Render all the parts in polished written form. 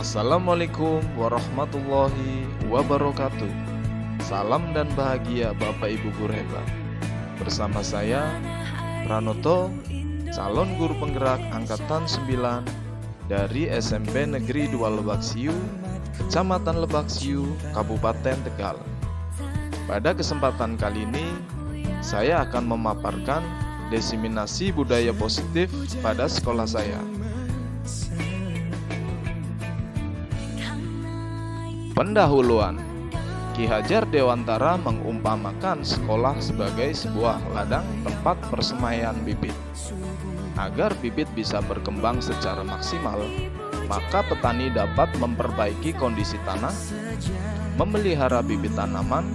Assalamualaikum warahmatullahi wabarakatuh. Salam dan bahagia Bapak Ibu guru hebat. Bersama saya Pranoto, calon guru penggerak angkatan 9 dari SMP Negeri 2 Lebak Siu, Kecamatan Lebak Siu, Kabupaten Tegal. Pada kesempatan kali ini, saya akan memaparkan diseminasi budaya positif pada sekolah saya. Pendahuluan. Ki Hajar Dewantara mengumpamakan sekolah sebagai sebuah ladang tempat persemaian bibit. Agar bibit bisa berkembang secara maksimal, maka petani dapat memperbaiki kondisi tanah, memelihara bibit tanaman,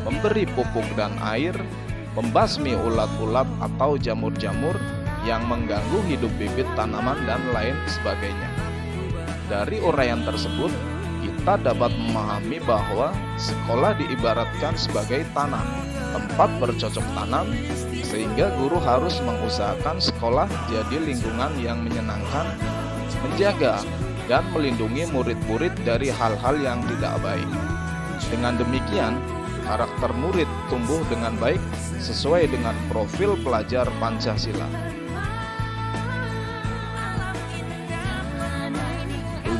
memberi pupuk dan air, membasmi ulat-ulat atau jamur-jamur yang mengganggu hidup bibit tanaman dan lain sebagainya. Dari uraian tersebut, kita dapat memahami bahwa sekolah diibaratkan sebagai tanah, tempat bercocok tanam, sehingga guru harus mengusahakan sekolah jadi lingkungan yang menyenangkan, menjaga, dan melindungi murid-murid dari hal-hal yang tidak baik. Dengan demikian, karakter murid tumbuh dengan baik sesuai dengan profil pelajar Pancasila.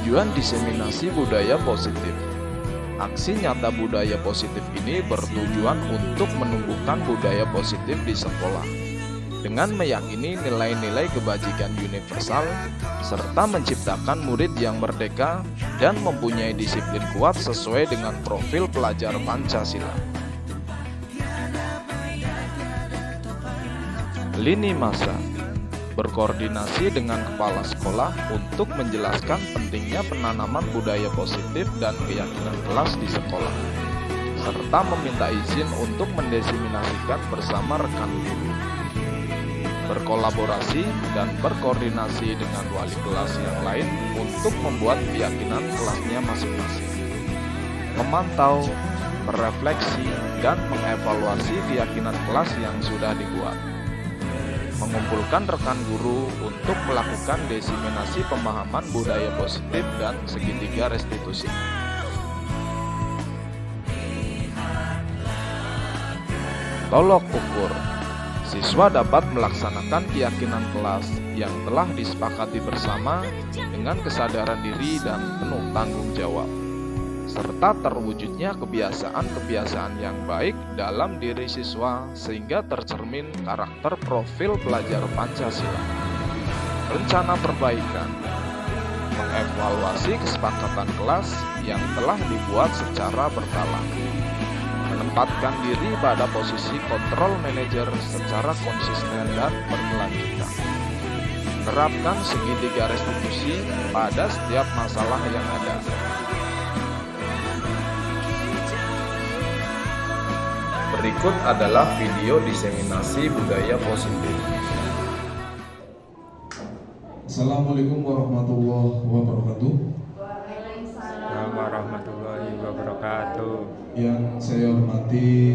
Tujuan diseminasi budaya positif. Aksi nyata budaya positif ini bertujuan untuk menumbuhkan budaya positif di sekolah dengan meyakini nilai-nilai kebajikan universal serta menciptakan murid yang merdeka dan mempunyai disiplin kuat sesuai dengan profil pelajar Pancasila. Lini masa. Berkoordinasi dengan kepala sekolah untuk menjelaskan pentingnya penanaman budaya positif dan keyakinan kelas di sekolah, serta meminta izin untuk mendiseminasikan bersama rekan guru. Berkolaborasi dan berkoordinasi dengan wali kelas yang lain untuk membuat keyakinan kelasnya masing-masing. Memantau, merefleksi, dan mengevaluasi keyakinan kelas yang sudah dibuat. Mengumpulkan rekan guru untuk melakukan diseminasi pemahaman budaya positif dan segitiga restitusi. Tolok ukur. Siswa dapat melaksanakan keyakinan kelas yang telah disepakati bersama dengan kesadaran diri dan penuh tanggung jawab, serta terwujudnya kebiasaan-kebiasaan yang baik dalam diri siswa sehingga tercermin karakter profil pelajar Pancasila. Rencana perbaikan. Mengevaluasi kesepakatan kelas yang telah dibuat secara berkala. Menempatkan diri pada posisi kontrol manajer secara konsisten dan berkelanjutan. Terapkan segitiga restitusi pada setiap masalah yang ada. Berikut adalah video diseminasi budaya positif. Assalamualaikum warahmatullahi wabarakatuh. Waalaikumsalam warahmatullahi wabarakatuh. Yang saya hormati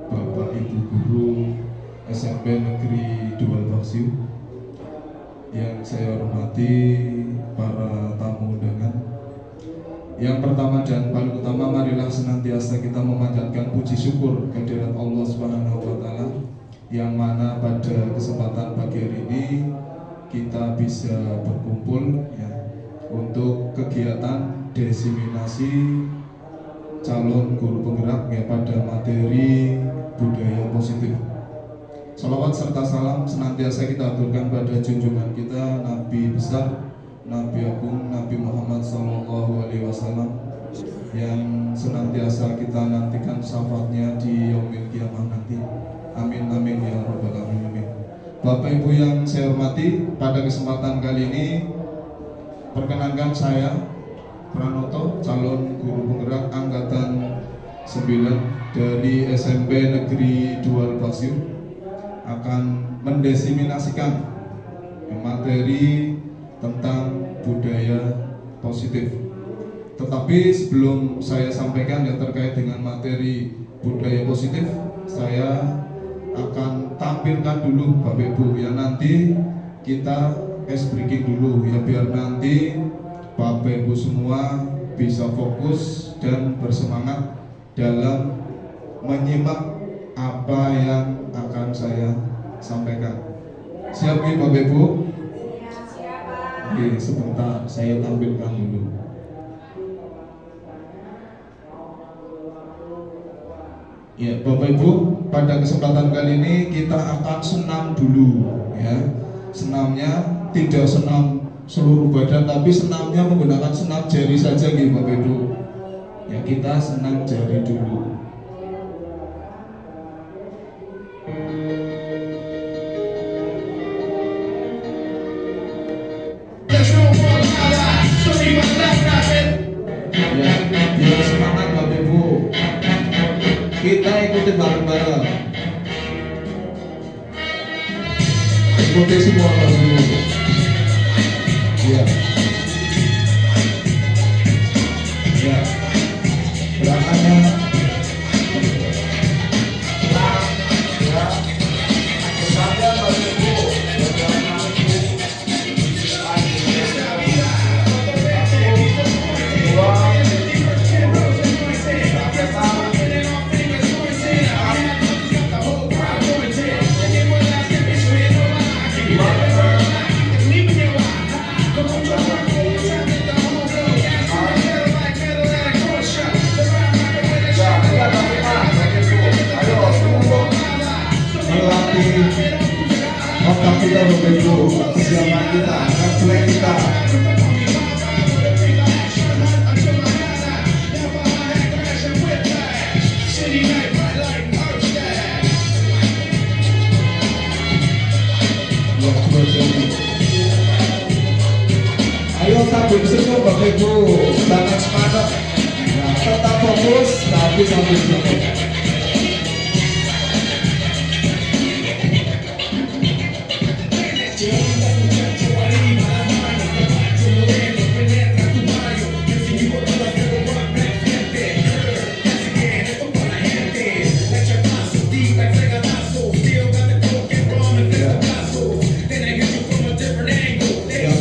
Bapak Ibu Guru SMP Negeri 2 Lebak Siu. Yang saya hormati para tamu undangan. Yang pertama dan paling utama, marilah senantiasa kita memanjatkan puji syukur kehadirat Allah Subhanahu wa Ta'ala, yang mana pada kesempatan pagi hari ini kita bisa berkumpul ya, untuk kegiatan diseminasi calon guru penggerak ya, pada materi budaya positif. Salawat serta salam senantiasa kita aturkan pada junjungan kita Nabi besar, Nabi Agung, Nabi Muhammad SAW, yang senantiasa kita nantikan syafaatnya di yaumil qiyamah nanti. Amin amin ya rabbal alamin. Bapak Ibu yang saya hormati, pada kesempatan kali ini perkenankan saya Pranoto, calon guru penggerak angkatan 9 dari SMP Negeri 2 Lebak Siu, akan mendiseminasikan materi tentang budaya positif. Tetapi sebelum saya sampaikan yang terkait dengan materi budaya positif, saya akan tampilkan dulu Bapak Ibu ya, nanti kita case breaking dulu ya, biar nanti Bapak Ibu semua bisa fokus dan bersemangat dalam menyimak apa yang akan saya sampaikan. Siap nih Bapak Ibu? Oke, sebentar saya tampilkan dulu. Ya, Bapak Ibu, pada kesempatan kali ini kita akan senam dulu ya. Senamnya tidak senam seluruh badan, tapi senamnya menggunakan senam jari saja gitu Bapak Ibu. Ya, kita senam jari dulu. Ya, biar semangat Bapak Ibu. Kita ikuti bareng-bareng. Ikuti semua dulu. Ya. Ya. Gerakannya. Ya. Kesana Bapak Ibu. Otak kita begitu, kesiapan kita, refleks kita. Ayo tabung senyum Bapak Ibu, jangan semangat. Nah, tetap fokus, tapi sambil senyum.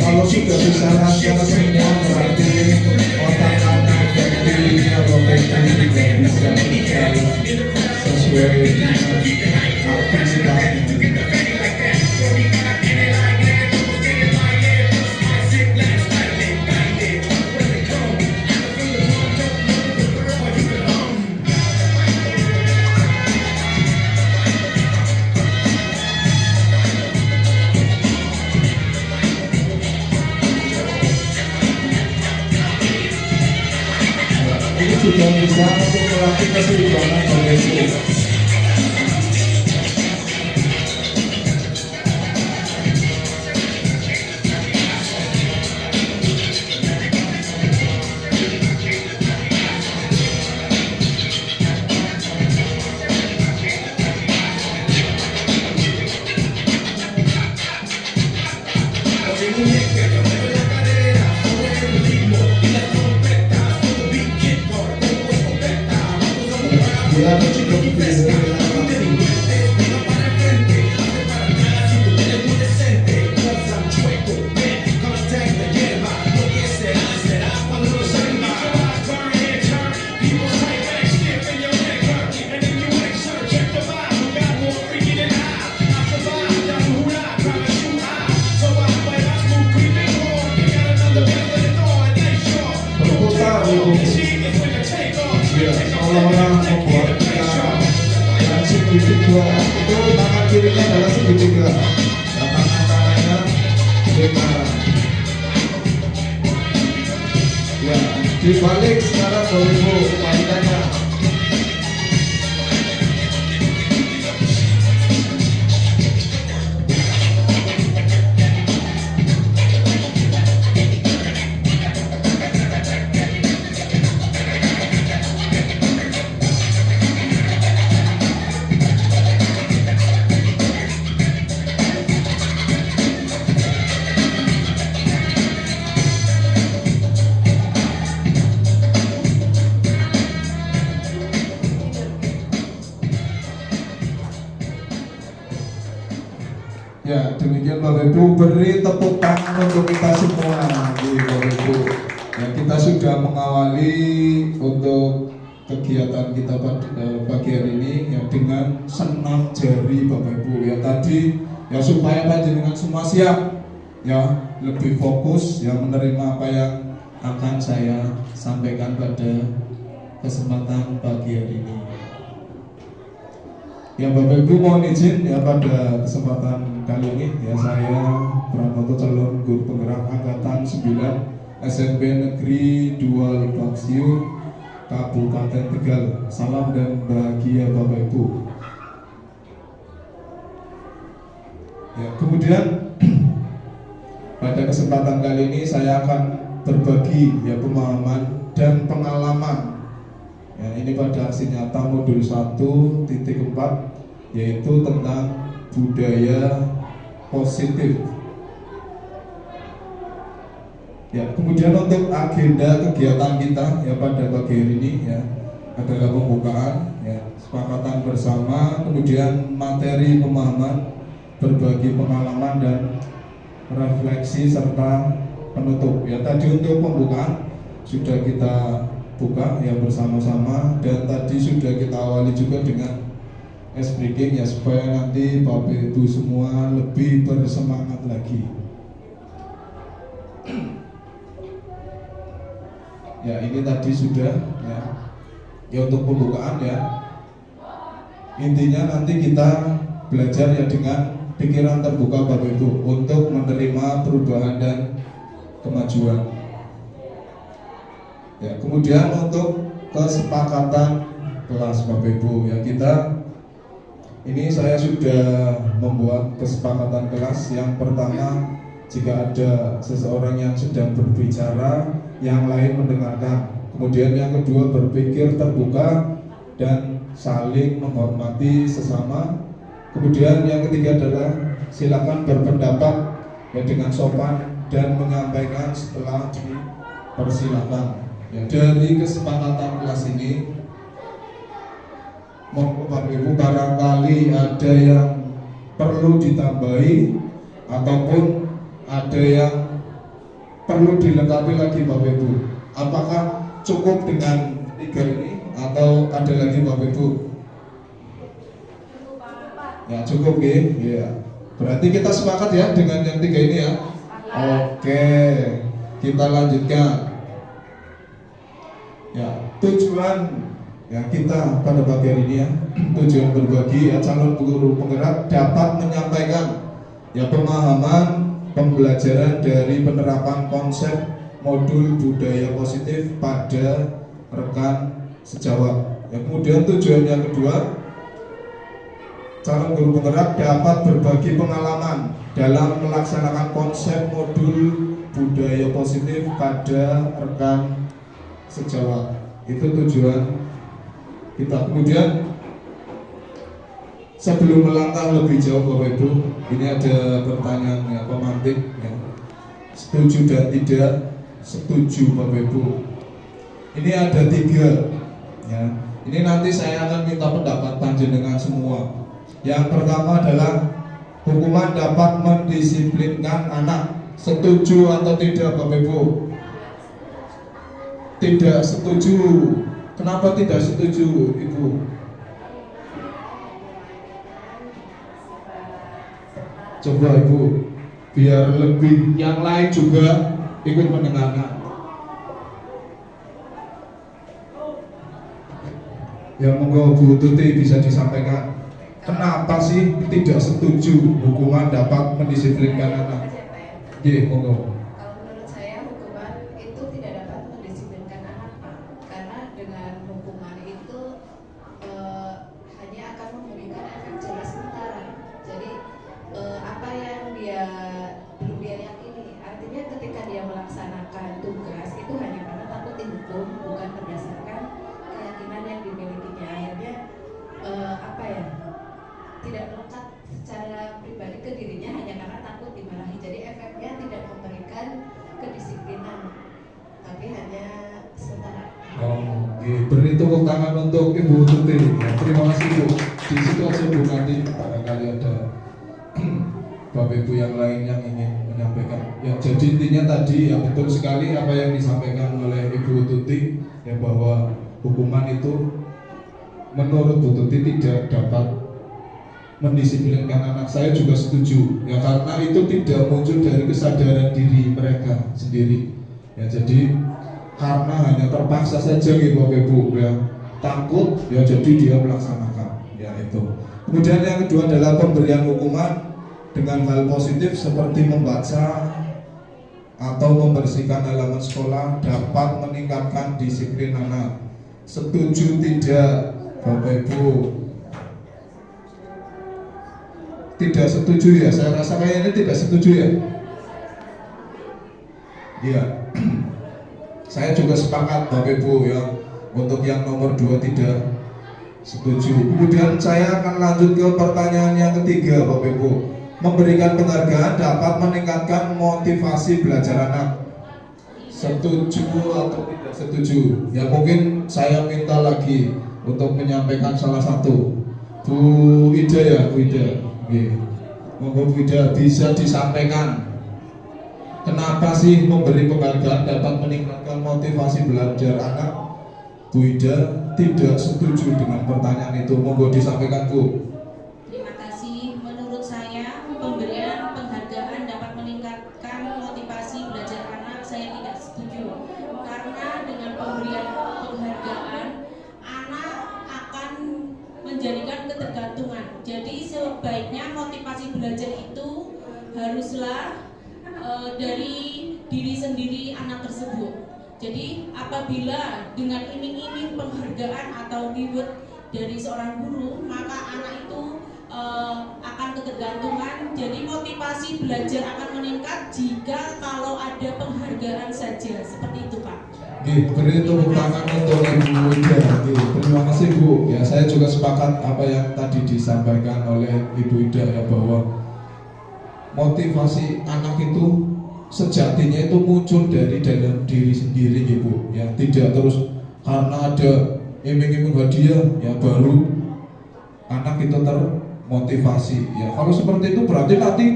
Kalau sudah bisa rasakan semua berarti otak kanan dan kirinya Bapak Ibu juga bisa berjalan sesuai dengan aktivitasnya. Ini sudah bisa untuk melatih keseimbangan Bapak Ibu. Dia juga orang membuat yang segitiga itu tangan kirinya adalah segitiga, tangan kanannya lingkaran. Ya, dibalik sekarang Bapak Ibu kebalikannya. Bapak Ibu, beri tepuk tangan untuk kita semua. Bapak Ibu, ya, kita sudah mengawali untuk kegiatan kita pada pagi hari ini ya dengan senam jari Bapak Ibu ya tadi ya supaya panjenengan semua siap ya lebih fokus ya menerima apa yang akan saya sampaikan pada kesempatan pagi hari ini. Ya Bapak Ibu mohon izin ya pada kesempatan kali ini ya saya Pranoto calon guru penggerak angkatan 9 SMP Negeri 2 Lebaksiu Kabupaten Tegal. Salam dan bahagia Bapak Ibu. Ya, kemudian pada kesempatan kali ini saya akan berbagi ya pemahaman dan pengalaman. Ya, ini pada aksi nyata modul 1.4 yaitu tentang budaya positif. Ya, kemudian untuk agenda kegiatan kita ya pada pagi hari ini ya adalah pembukaan ya, kesepakatan bersama, kemudian materi pemahaman, berbagi pengalaman dan refleksi serta penutup. Ya tadi untuk pembukaan sudah kita buka ya bersama-sama dan tadi sudah kita awali juga dengan ice breaking ya supaya nanti Bapak Ibu semua lebih bersemangat lagi. Ya ini tadi sudah ya untuk pembukaan ya intinya nanti kita belajar ya dengan pikiran terbuka Bapak Ibu untuk menerima perubahan dan kemajuan. Ya kemudian untuk kesepakatan kelas Bapak Ibu ya kita ini saya sudah membuat kesepakatan kelas. Yang pertama, jika ada seseorang yang sedang berbicara, yang lain mendengarkan. Kemudian yang kedua, berpikir terbuka dan saling menghormati sesama. Kemudian yang ketiga adalah silakan berpendapat ya dengan sopan dan menyampaikan setelah dipersilakan. Ya, dari kesepakatan kelas ini, mohon Bapak Ibu barangkali ada yang perlu ditambahi ataupun ada yang perlu dilengkapi lagi Bapak Ibu. Apakah cukup dengan 3 ini atau ada lagi Bapak Ibu? Ya cukup ya. Berarti kita sepakat ya dengan yang 3 ini ya. Oke, kita lanjutkan. Ya tujuan ya kita pada pagi hari ini ya tujuan berbagi ya calon guru penggerak dapat menyampaikan ya pemahaman pembelajaran dari penerapan konsep modul budaya positif pada rekan sejawat. Ya, kemudian tujuan yang kedua, calon guru penggerak dapat berbagi pengalaman dalam melaksanakan konsep modul budaya positif pada rekan sejawat. Itu tujuan kita. Kemudian sebelum melangkah lebih jauh Bapak Ibu, ini ada pertanyaan ya, pemantik ya. Setuju dan tidak setuju Bapak Ibu. Ini ada 3 ya. Ini nanti saya akan minta pendapat panjenengan semua. Yang pertama adalah hukuman dapat mendisiplinkan anak. Setuju atau tidak Bapak Ibu? Tidak setuju. Kenapa tidak setuju Ibu? Coba Ibu, biar lebih yang lain juga ikut mendengarkan. Ya monggo Bu Tuti bisa disampaikan. Kenapa sih tidak setuju hukuman dapat mendisiplinkan anak? Iya, monggo. Kalau menurut saya hukuman itu tidak dapat mendisiplinkan anak, Pak. Karena dengan hukuman itu hanya akan memberikan efek jerah sementara. Jadi apa yang belum dia yakini, artinya ketika dia melaksanakan tugas itu hanya karena takut dihukum, bukan berdasarkan keyakinan yang dimilikinya. Akhirnya tidak melekat secara pribadi ke dirinya hanya karena takut dimarahi. Jadi efeknya tidak memberikan kedisiplinan, tapi hanya sementara. Beri tepuk tangan untuk Ibu Tuti. Ya, terima kasih Bu. Di situ aja Bu, nanti barangkali ada Bapak Bapak Ibu yang lain yang ingin menyampaikan? Ya, jadi intinya tadi ya betul sekali apa yang disampaikan oleh Ibu Tuti, ya bahwa hukuman itu menurut Bu Tuti tidak dapat mendisiplinkan anak. Saya juga setuju ya, karena itu tidak muncul dari kesadaran diri mereka sendiri ya. Jadi karena hanya terpaksa saja gitu Bapak Ibu ya, takut ya, jadi dia melaksanakan ya itu. Kemudian yang kedua adalah pemberian hukuman dengan hal positif seperti membaca atau membersihkan halaman sekolah dapat meningkatkan disiplin anak. Setuju tidak Bapak Ibu? Tidak setuju ya, saya rasa kayaknya tidak setuju ya. Iya. Saya juga sepakat Bapak Ibu ya, untuk yang nomor 2 tidak setuju. Kemudian saya akan lanjut ke pertanyaan yang ketiga Bapak Ibu. Memberikan penghargaan dapat meningkatkan motivasi belajar anak. Setuju atau tidak setuju? Ya mungkin saya minta lagi untuk menyampaikan salah satu. Bu Ida ya, Bu Ida. Monggo Bu Ida bisa disampaikan. Kenapa sih memberi penghargaan dapat meningkatkan motivasi belajar anak? Bu Ida tidak setuju dengan pertanyaan itu. Monggo disampaikan Bu. Terima kasih. Menurut saya pemberian penghargaan dapat meningkatkan motivasi belajar anak. Saya tidak setuju karena dengan pemberian penghargaan anak akan menjadikan ketergantungan. Jadi sebaiknya motivasi belajar itu haruslah dari diri sendiri anak tersebut. Jadi apabila dengan iming-iming penghargaan atau reward dari seorang guru, maka anak itu akan ketergantungan. Jadi motivasi belajar akan meningkat jika kalau ada penghargaan saja. Seperti itu Pak. Beri tepuk tangan untuk Ibu Ida. Terima kasih Bu. Ya, saya juga sepakat apa yang tadi disampaikan oleh Ibu Ida ya, bahwa motivasi anak itu sejatinya itu muncul dari dalam diri sendiri Ibu. Ya, tidak terus karena ada iming-iming hadiah ya baru anak itu termotivasi. Ya, kalau seperti itu berarti nanti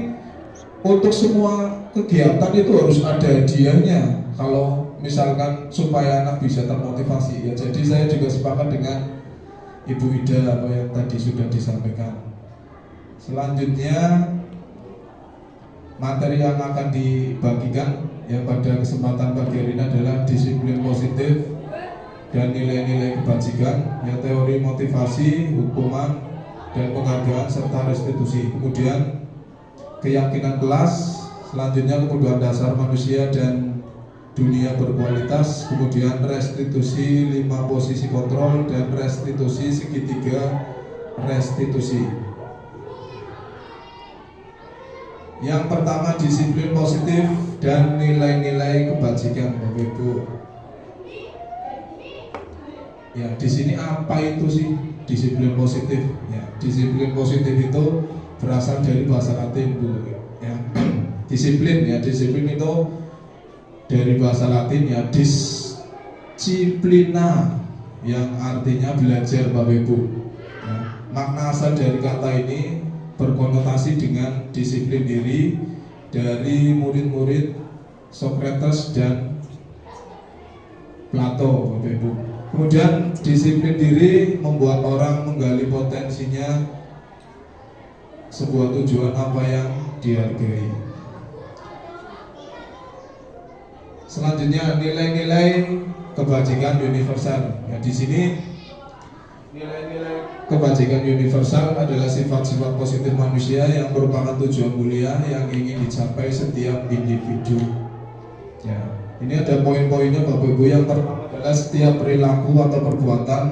untuk semua kegiatan itu harus ada hadiahnya. Kalau misalkan supaya anak bisa termotivasi ya. Jadi saya juga sepakat dengan Ibu Ida apa yang tadi sudah disampaikan. Selanjutnya materi yang akan dibagikan ya pada kesempatan pagi hari ini adalah disiplin positif dan nilai-nilai kebajikan ya, teori motivasi, hukuman dan penghargaan serta restitusi. Kemudian keyakinan kelas, selanjutnya kebutuhan dasar manusia dan dunia berkualitas, kemudian restitusi 5 posisi kontrol dan restitusi segitiga restitusi. Yang pertama disiplin positif dan nilai-nilai kebajikan Bapak Ibu. Ya, di sini apa itu sih disiplin positif? Ya, disiplin positif itu berasal dari bahasa Latin Bu. Ya, disiplin ya, disiplin itu dari bahasa Latin ya, disciplina yang artinya belajar Bapak Ibu. Ya, makna asal dari kata ini berkonotasi dengan disiplin diri dari murid-murid Socrates dan Plato Bapak Ibu. Kemudian disiplin diri membuat orang menggali potensinya sebuah tujuan apa yang dihargai. Selanjutnya nilai-nilai kebajikan universal. Ya, di sini nilai-nilai kebajikan universal adalah sifat-sifat positif manusia yang merupakan tujuan mulia yang ingin dicapai setiap individu. Ya, ini ada poin-poinnya Bapak Ibu. Yang pertama adalah setiap perilaku atau perbuatan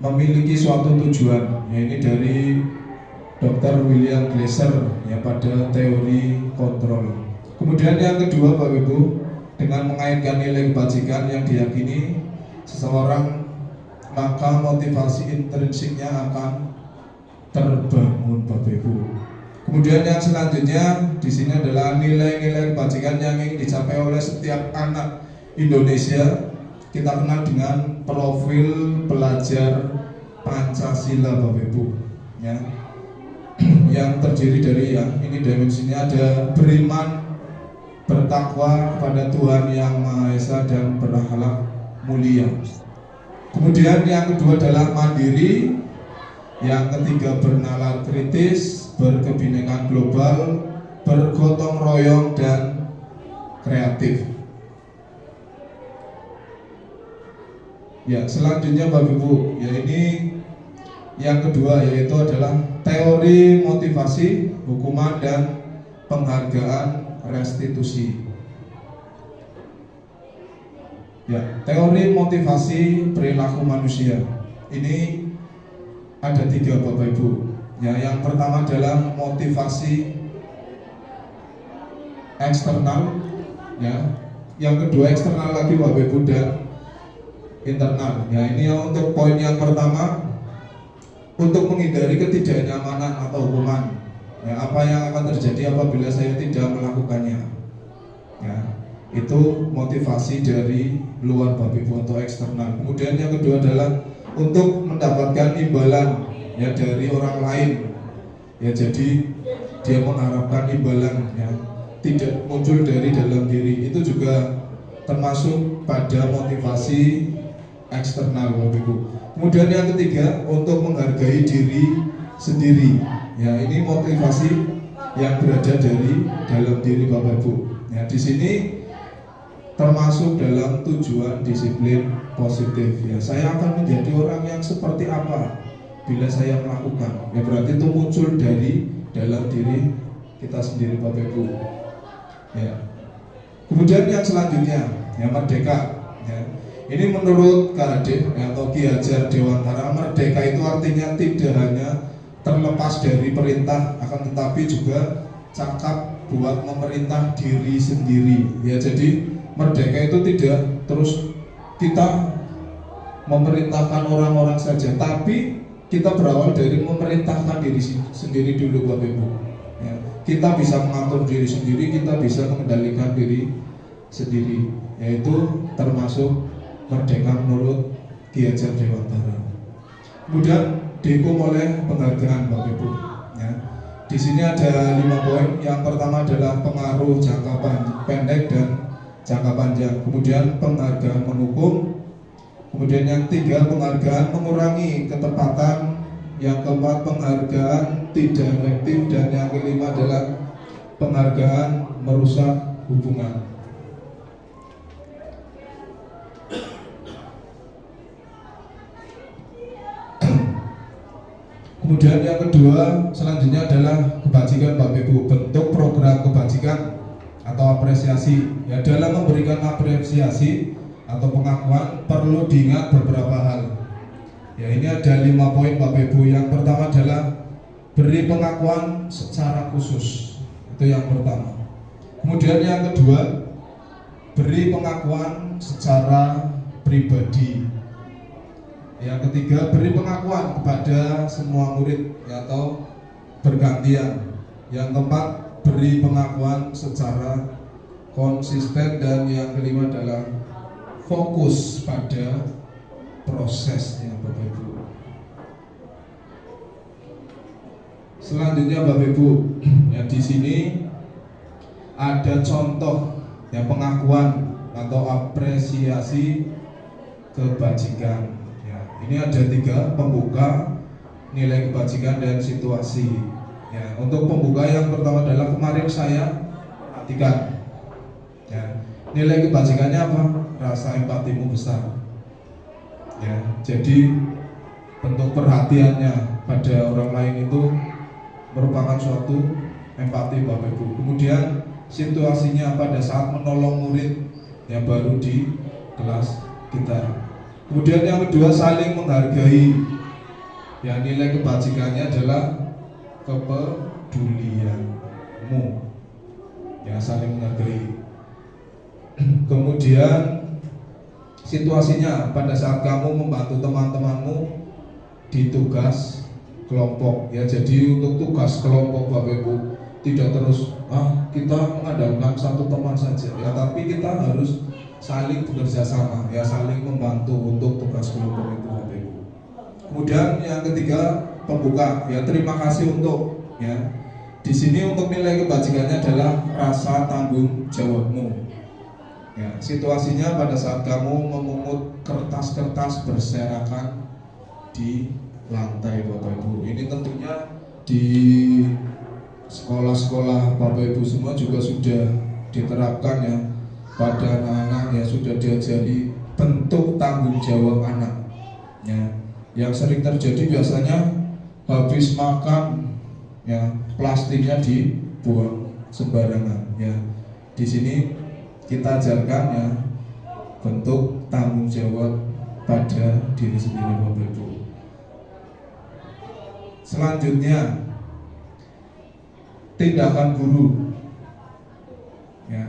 memiliki suatu tujuan. Ya, ini dari Dr. William Glasser ya pada teori kontrol. Kemudian yang kedua Bapak Ibu, dengan mengaitkan nilai kebajikan yang diyakini seseorang, maka motivasi intrinsiknya akan terbangun Bapak Ibu. Kemudian yang selanjutnya di sini adalah nilai-nilai kebajikan yang ingin dicapai oleh setiap anak Indonesia. Kita kenal dengan profil pelajar Pancasila Bapak Ibu. Ya. yang terdiri dari ini dimensinya ada beriman, bertakwa kepada Tuhan Yang Maha Esa dan berakhlak mulia. Kemudian yang kedua adalah mandiri, yang ketiga bernalar kritis, berkebinekaan global, bergotong royong dan kreatif. Ya, selanjutnya Bapak Ibu, ya ini yang kedua yaitu adalah teori motivasi, hukuman dan penghargaan restitusi. Ya, teori motivasi perilaku manusia. Ini ada 3 Bapak Ibu. Ya, yang pertama adalah motivasi eksternal, ya. Yang kedua eksternal lagi Bapak Ibu dan internal. Ya, ini untuk poin yang pertama, untuk menghindari ketidaknyamanan atau hukuman. Ya, apa yang akan terjadi apabila saya tidak melakukannya? Ya, itu motivasi dari luar Bapak Ibu untuk eksternal. Kemudian yang kedua adalah untuk mendapatkan imbalan ya dari orang lain. Ya, jadi dia mengharapkan imbalan ya, tidak muncul dari dalam diri. Itu juga termasuk pada motivasi eksternal Bapak Ibu. Kemudian yang ketiga untuk menghargai diri sendiri. Ya, ini motivasi yang berada dari dalam diri Bapak Ibu. Ya, di sini termasuk dalam tujuan disiplin positif. Ya, saya akan menjadi orang yang seperti apa bila saya melakukan. Ya, berarti itu muncul dari dalam diri kita sendiri Bapak Ibu. Ya. Kemudian yang selanjutnya, ya merdeka. Ya. Ini menurut KHD atau Ki Hajar Dewantara, merdeka itu artinya tidak hanya terlepas dari perintah, akan tetapi juga cakap buat memerintah diri sendiri. Ya, jadi merdeka itu tidak terus kita memerintahkan orang-orang saja, tapi kita berawal dari memerintahkan diri sendiri dulu Bapak Ibu. Ya, kita bisa mengatur diri sendiri, kita bisa mengendalikan diri sendiri, yaitu termasuk merdeka menurut Ki Hajar Dewantara. Kemudian dihukum oleh penghargaan Bapak Ibu. Ya. Di sini ada 5 poin. Yang pertama adalah pengaruh jangka pendek dan jangka panjang. Kemudian penghargaan menghukum. Kemudian yang 3 penghargaan mengurangi ketepatan. Yang keempat penghargaan tidak efektif, dan yang kelima adalah penghargaan merusak hubungan. Kemudian yang kedua selanjutnya adalah kebajikan Bapak Ibu, bentuk program kebajikan atau apresiasi. Ya, dalam memberikan apresiasi atau pengakuan perlu diingat beberapa hal. Ya, ini ada 5 poin Bapak Ibu. Yang pertama adalah beri pengakuan secara khusus. Itu yang pertama. Kemudian yang kedua, beri pengakuan secara pribadi. Yang ketiga, beri pengakuan kepada semua murid ya, atau bergantian. Yang keempat, beri pengakuan secara konsisten. Dan yang kelima adalah fokus pada prosesnya Bapak Ibu. Selanjutnya Bapak Ibu, ya di sini ada contoh ya pengakuan atau apresiasi kebajikan. Ini ada 3, pembuka, nilai kebajikan, dan situasi. Ya, untuk pembuka yang pertama adalah kemarin saya perhatikan. Ya, nilai kebajikannya apa? Rasa empatimu besar. Ya, jadi bentuk perhatiannya pada orang lain itu merupakan suatu empati Bapak Ibu. Kemudian situasinya pada saat menolong murid yang baru di kelas kita. Kemudian yang kedua, saling menghargai. Ya, nilai kebajikannya adalah kepedulianmu. Ya, saling menghargai. Kemudian situasinya pada saat kamu membantu teman-temanmu di tugas kelompok. Ya, jadi untuk tugas kelompok Bapak Ibu tidak terus kita mengandalkan satu teman saja. Ya, tapi kita harus saling bekerja sama, ya saling membantu untuk tugas kelompok itu Bapak Ibu. Kemudian yang ketiga, pembuka. Ya, terima kasih untuk Ya, di sini untuk nilai kebajikannya adalah rasa tanggung jawabmu. Ya, situasinya pada saat kamu memungut kertas-kertas berserakan di lantai Bapak Ibu. Ini tentunya di sekolah-sekolah Bapak Ibu semua juga sudah diterapkan ya, pada anak-anak ya, sudah diajari bentuk tanggung jawab anak ya. Yang sering terjadi biasanya habis makan ya, plastiknya dibuang sembarangan ya. Di sini kita ajarkan ya, bentuk tanggung jawab pada diri sendiri Bapak Ibu. Selanjutnya, tindakan guru ya.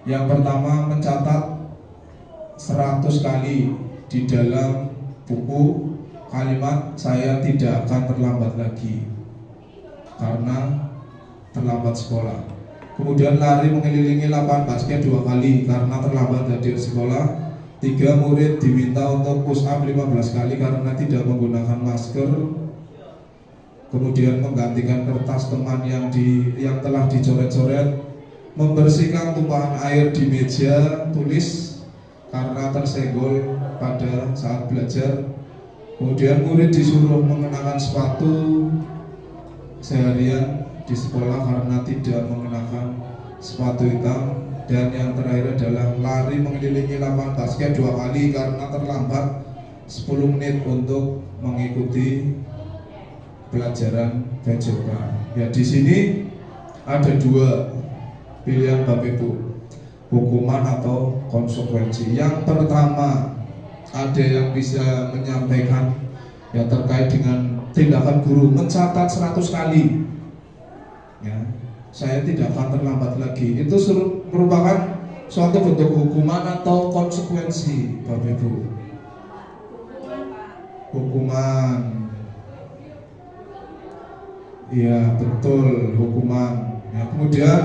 Yang pertama, mencatat 100 kali di dalam buku kalimat "saya tidak akan terlambat lagi karena terlambat sekolah". Kemudian lari mengelilingi lapangan basket 2 kali karena terlambat hadir sekolah. 3, murid diminta untuk push up 15 kali karena tidak menggunakan masker. Kemudian menggantikan kertas teman yang telah dicoret-coret. Membersihkan tumpahan air di meja tulis karena tersenggol pada saat belajar. Kemudian murid disuruh mengenakan sepatu seharian di sekolah karena tidak mengenakan sepatu hitam. Dan yang terakhir adalah lari mengelilingi lapangan basket 2 kali karena terlambat 10 menit untuk mengikuti pelajaran PJOK. Ya, di sini ada 2 pilihan Bapak Ibu, hukuman atau konsekuensi. Yang pertama, ada yang bisa menyampaikan ya terkait dengan tindakan guru, mencatat 100 kali ya, "saya tidak akan terlambat lagi". Itu merupakan suatu bentuk hukuman atau konsekuensi Bapak Ibu? Hukuman. Iya, betul, hukuman ya. Kemudian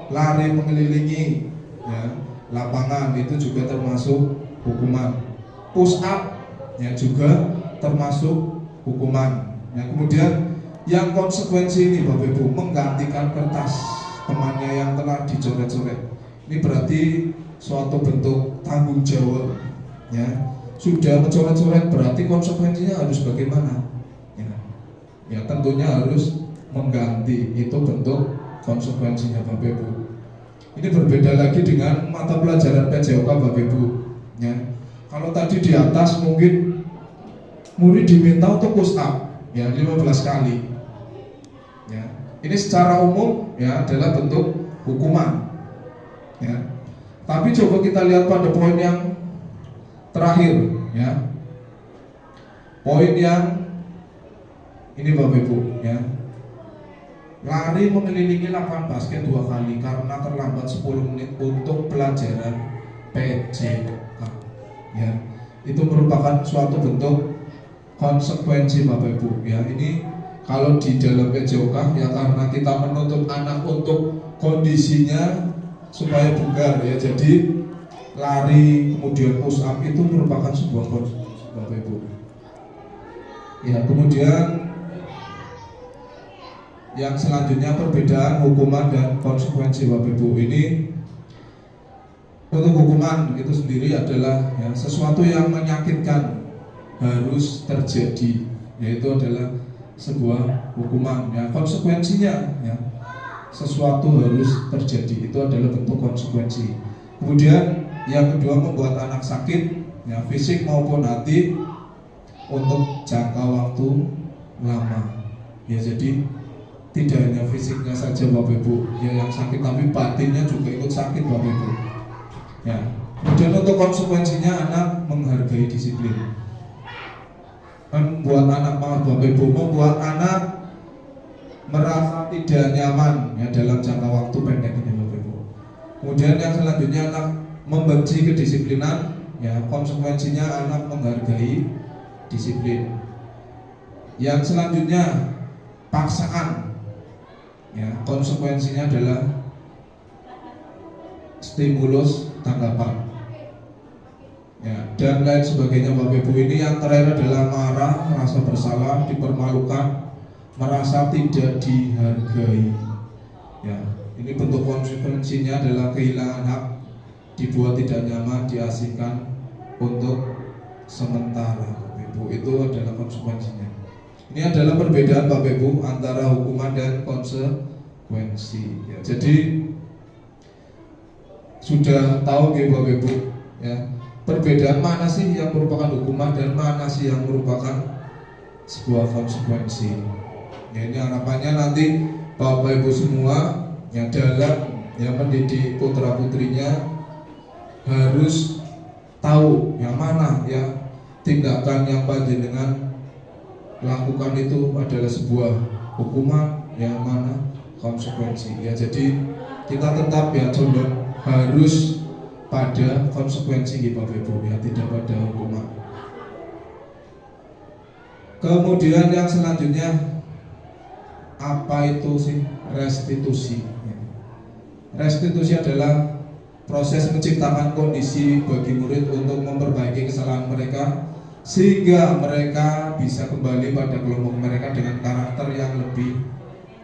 lari mengelilingi ya, lapangan itu juga termasuk hukuman. Push up ya juga termasuk hukuman ya. Kemudian yang konsekuensi ini Bapak Ibu, menggantikan kertas temannya yang telah dicoret-coret. Ini berarti suatu bentuk tanggung jawab ya. Sudah mencoret-coret berarti konsekuensinya harus bagaimana ya. Ya, tentunya harus mengganti. Itu bentuk konsekuensinya Bapak Ibu. Ini berbeda lagi dengan mata pelajaran PJOK Bapak Ibu ya. Kalau tadi di atas mungkin murid diminta untuk push up ya 15 kali ya. Ini secara umum ya adalah bentuk hukuman ya. Tapi coba kita lihat pada poin yang terakhir ya. Poin yang ini Bapak Ibu ya. Lari mengelilingi lapangan basket 2 kali karena terlambat 10 menit untuk pelajaran PJOK ya. Itu merupakan suatu bentuk konsekuensi Bapak Ibu ya. Ini kalau di dalam PJOK ya, karena kita menuntut anak untuk kondisinya supaya bugar ya, jadi lari kemudian push up itu merupakan sebuah konsekuensi Bapak Ibu ya. Kemudian yang selanjutnya, perbedaan hukuman dan konsekuensi Bapak Ibu. Ini untuk hukuman itu sendiri adalah ya, sesuatu yang menyakitkan harus terjadi, yaitu adalah sebuah hukuman ya. Konsekuensinya ya, sesuatu harus terjadi, itu adalah bentuk konsekuensi. Kemudian yang kedua, membuat anak sakit ya, fisik maupun hati untuk jangka waktu lama ya. Jadi tidak hanya fisiknya saja Bapak Ibu ya yang sakit, tapi batinnya juga ikut sakit Bapak Ibu ya. Kemudian untuk konsekuensinya, anak menghargai disiplin. Membuat anak Bapak Ibu, membuat anak merasa tidak nyaman ya dalam jangka waktu pendek ini Bapak Ibu. Kemudian yang selanjutnya, anak membenci kedisiplinan ya. Konsekuensinya anak menghargai disiplin. Yang selanjutnya, paksaan ya. Konsekuensinya adalah stimulus tanggapan ya, dan lain sebagainya Bapak Ibu. Ini yang terakhir adalah marah, rasa bersalah, dipermalukan, merasa tidak dihargai. Ya, ini bentuk konsekuensinya adalah kehilangan hak, dibuat tidak nyaman, diasingkan untuk sementara. Bapak Ibu, itu adalah konsekuensinya. Ini adalah perbedaan Bapak Ibu antara hukuman dan konsekuensi. Ya, jadi sudah tahu ya Bapak Ibu, ya, perbedaan mana sih yang merupakan hukuman dan mana sih yang merupakan sebuah konsekuensi. Ya, ini harapannya nanti Bapak Ibu semua yang dalam yang mendidik putra putrinya harus tahu yang mana ya tindakan yang panjenengan lakukan itu adalah sebuah hukuman, yang mana konsekuensi. Ya, jadi kita tetap ya condong harus pada konsekuensi Bapak Ibu, ya, tidak pada hukuman. Kemudian yang selanjutnya, apa itu sih restitusi? Restitusi adalah proses menciptakan kondisi bagi murid untuk memperbaiki kesalahan mereka sehingga mereka bisa kembali pada kelompok mereka dengan karakter yang lebih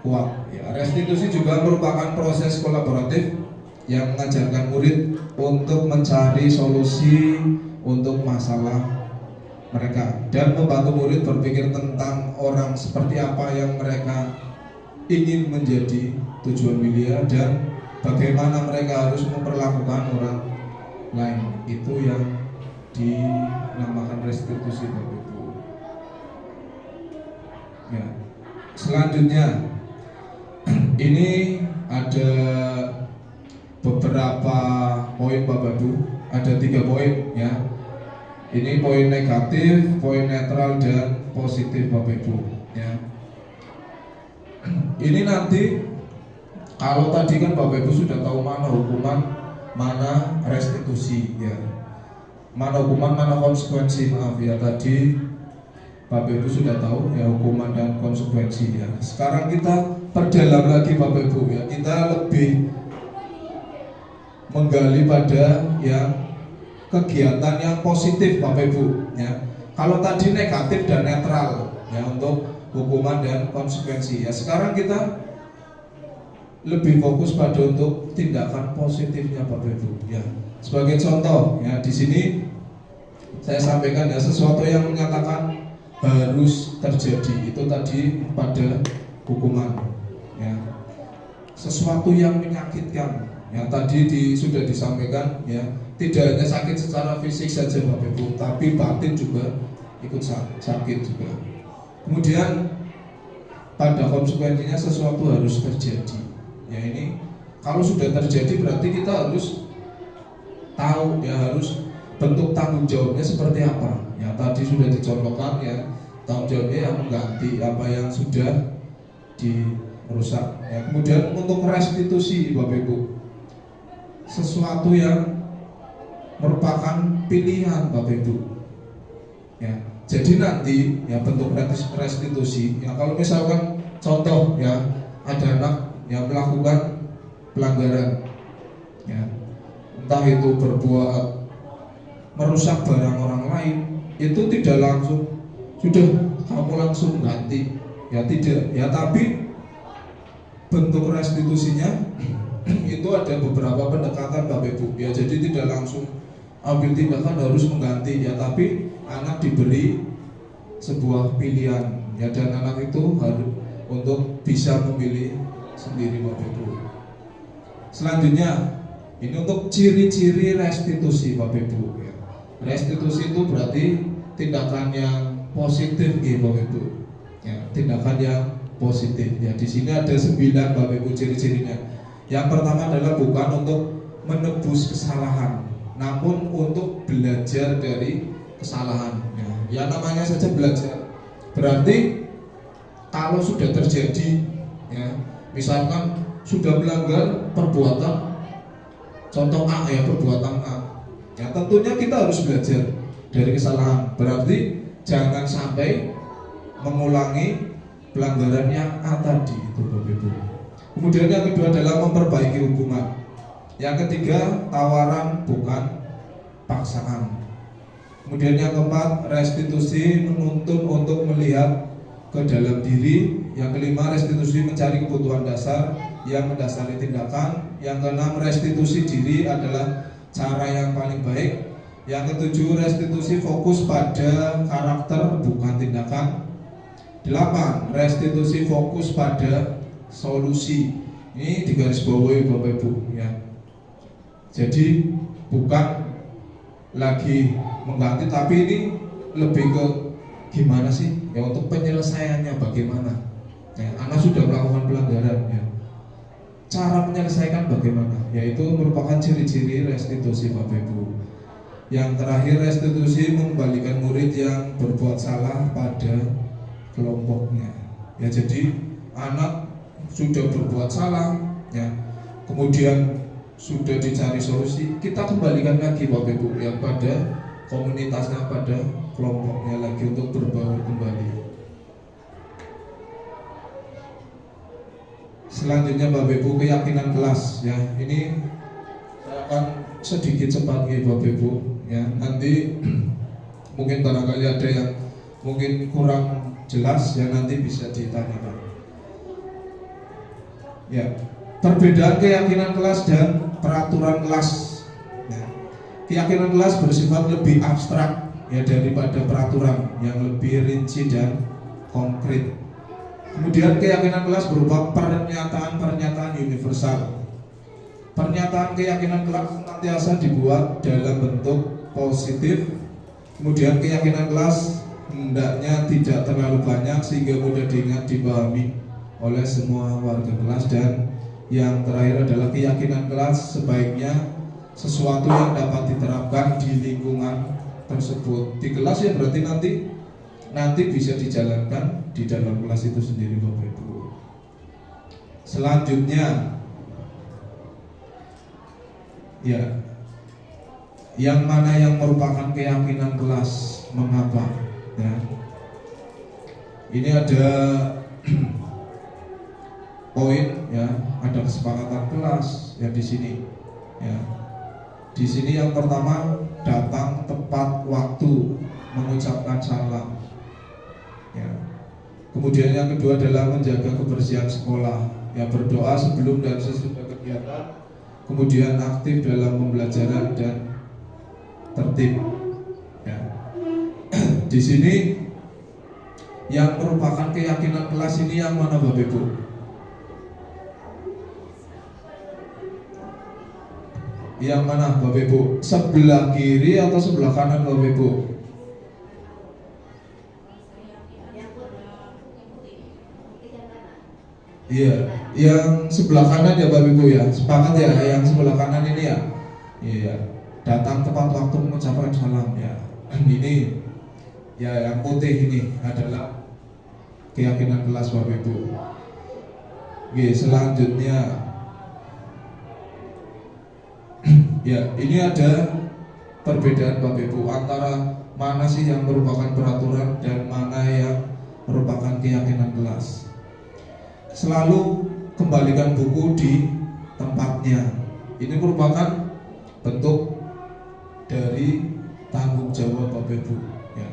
kuat. Ya, restitusi juga merupakan proses kolaboratif yang mengajarkan murid untuk mencari solusi untuk masalah mereka dan membantu murid berpikir tentang orang seperti apa yang mereka ingin menjadi tujuan mulia dan bagaimana mereka harus memperlakukan orang lain. Itu yang dinamakan restitusi Bapak Ibu. Ya. Selanjutnya ini ada beberapa poin Bapak Ibu, ada 3 poin ya. Ini poin negatif, poin netral dan positif Bapak Ibu ya. Ini nanti kalau tadi kan Bapak Ibu sudah tahu mana hukuman, mana restitusi ya. Mana hukuman, mana konsekuensi, maaf ya, tadi Bapak Ibu sudah tahu ya hukuman dan konsekuensi ya. Sekarang kita perdalam lagi Bapak Ibu ya. Kita lebih menggali pada yang kegiatan yang positif Bapak Ibu ya. Kalau tadi negatif dan netral ya untuk hukuman dan konsekuensi ya. Sekarang kita lebih fokus pada untuk tindakan positifnya Bapak Ibu ya. Sebagai contoh ya, di sini saya sampaikan ya, sesuatu yang menyatakan harus terjadi itu tadi pada hukuman ya. Sesuatu yang menyakitkan ya, tadi sudah disampaikan ya, tidak hanya sakit secara fisik saja Bapak Ibu, tapi batin juga ikut sakit juga. Kemudian pada konsekuensinya sesuatu harus terjadi ya. Ini kalau sudah terjadi berarti kita harus tahu ya, harus bentuk tanggung jawabnya seperti apa ya. Tadi sudah dicontohkan ya, tanggung jawabnya yang mengganti apa yang sudah dirusak ya. Kemudian untuk restitusi Bapak Ibu, sesuatu yang merupakan pilihan Bapak Ibu ya. Jadi nanti ya bentuk restitusi ya, kalau misalkan contoh ya, ada anak yang melakukan pelanggaran ya, entah itu berbuat merusak barang orang lain, itu tidak langsung sudah kamu langsung ganti ya, tidak ya, tapi bentuk restitusinya itu ada beberapa pendekatan Bapak Ibu ya. Jadi tidak langsung ambil tindakan harus mengganti ya, tapi anak diberi sebuah pilihan ya, dan anak itu harus untuk bisa memilih sendiri Bapak Ibu. Selanjutnya ini untuk ciri-ciri restitusi Bapak Ibu ya. Restitusi itu berarti tindakan yang positif gitu Bapak Ibu ya, tindakan yang positif ya. Di sini ada 9 Bapak Ibu ciri-cirinya. Yang pertama adalah bukan untuk menebus kesalahan, namun untuk belajar dari kesalahan ya. Ya namanya saja belajar, berarti kalau sudah terjadi ya, misalkan sudah melanggar perbuatan contoh A ya, perbuatan A ya, tentunya kita harus belajar dari kesalahan. Berarti jangan sampai mengulangi pelanggaran yang A tadi itu Bapak Ibu. Kemudian yang kedua adalah memperbaiki hubungan. Yang ketiga, tawaran bukan paksaan. Kemudian yang keempat, restitusi menuntun untuk melihat ke dalam diri. Yang kelima, restitusi mencari kebutuhan dasar yang mendasari tindakan. Yang keenam, restitusi diri adalah cara yang paling baik. Yang ketujuh, restitusi fokus pada karakter bukan tindakan. 8. Restitusi fokus pada solusi. Ini digarisbawahi Bapak Ibu ya. Jadi bukan lagi mengganti, tapi ini lebih ke gimana sih ya, untuk penyelesaiannya bagaimana ya. Anak sudah melakukan pelanggaran ya, cara menyelesaikan bagaimana, yaitu merupakan ciri-ciri restitusi Bapak Ibu. Yang terakhir, restitusi mengembalikan murid yang berbuat salah pada kelompoknya ya. Jadi anak sudah berbuat salah ya, kemudian sudah dicari solusi, kita kembalikan lagi Bapak Ibu yang pada komunitasnya, pada kelompoknya lagi untuk berbaur kembali. Selanjutnya Bapak Ibu, keyakinan kelas ya. Ini saya akan sedikit cepat ya Bapak Ibu ya. Nanti mungkin barangkali ada yang mungkin kurang jelas ya, nanti bisa ditanyakan. Ya, perbedaan keyakinan kelas dan peraturan kelas ya. Keyakinan kelas bersifat lebih abstrak ya daripada peraturan yang lebih rinci dan konkret. Kemudian keyakinan kelas berupa pernyataan-pernyataan universal. Pernyataan keyakinan kelas senantiasa dibuat dalam bentuk positif. Kemudian keyakinan kelas hendaknya tidak terlalu banyak sehingga mudah diingat, dipahami oleh semua warga kelas. Dan yang terakhir adalah keyakinan kelas sebaiknya sesuatu yang dapat diterapkan di lingkungan tersebut. Di kelas ya berarti nanti bisa dijalankan di dalam kelas itu sendiri Bapak Ibu. Selanjutnya ya, yang mana yang merupakan keyakinan kelas, mengapa ya. Ini ada poin ya, ada kesepakatan kelas ya di sini ya. Di sini yang pertama, datang tepat waktu mengucapkan salam ya. Kemudian yang kedua adalah menjaga kebersihan sekolah ya, berdoa sebelum dan sesudah kegiatan. Kemudian aktif dalam pembelajaran dan tertib ya. Di sini yang merupakan keyakinan kelas ini yang mana Bapak Ibu? Yang mana Bapak Ibu? Sebelah kiri atau sebelah kanan Bapak Ibu? Iya, yang sebelah kanan ya Bapak Ibu ya. Sepakat ya, yang sebelah kanan ini ya. Iya, datang tepat waktu mengucapkan salam ya. Ini ya, yang putih ini adalah keyakinan kelas Bapak Ibu. Oke, selanjutnya ya, ini ada perbedaan Bapak Ibu antara mana sih yang merupakan peraturan dan mana yang merupakan keyakinan kelas. Selalu kembalikan buku di tempatnya. Ini merupakan bentuk dari tanggung jawab Bapak Ibu ya.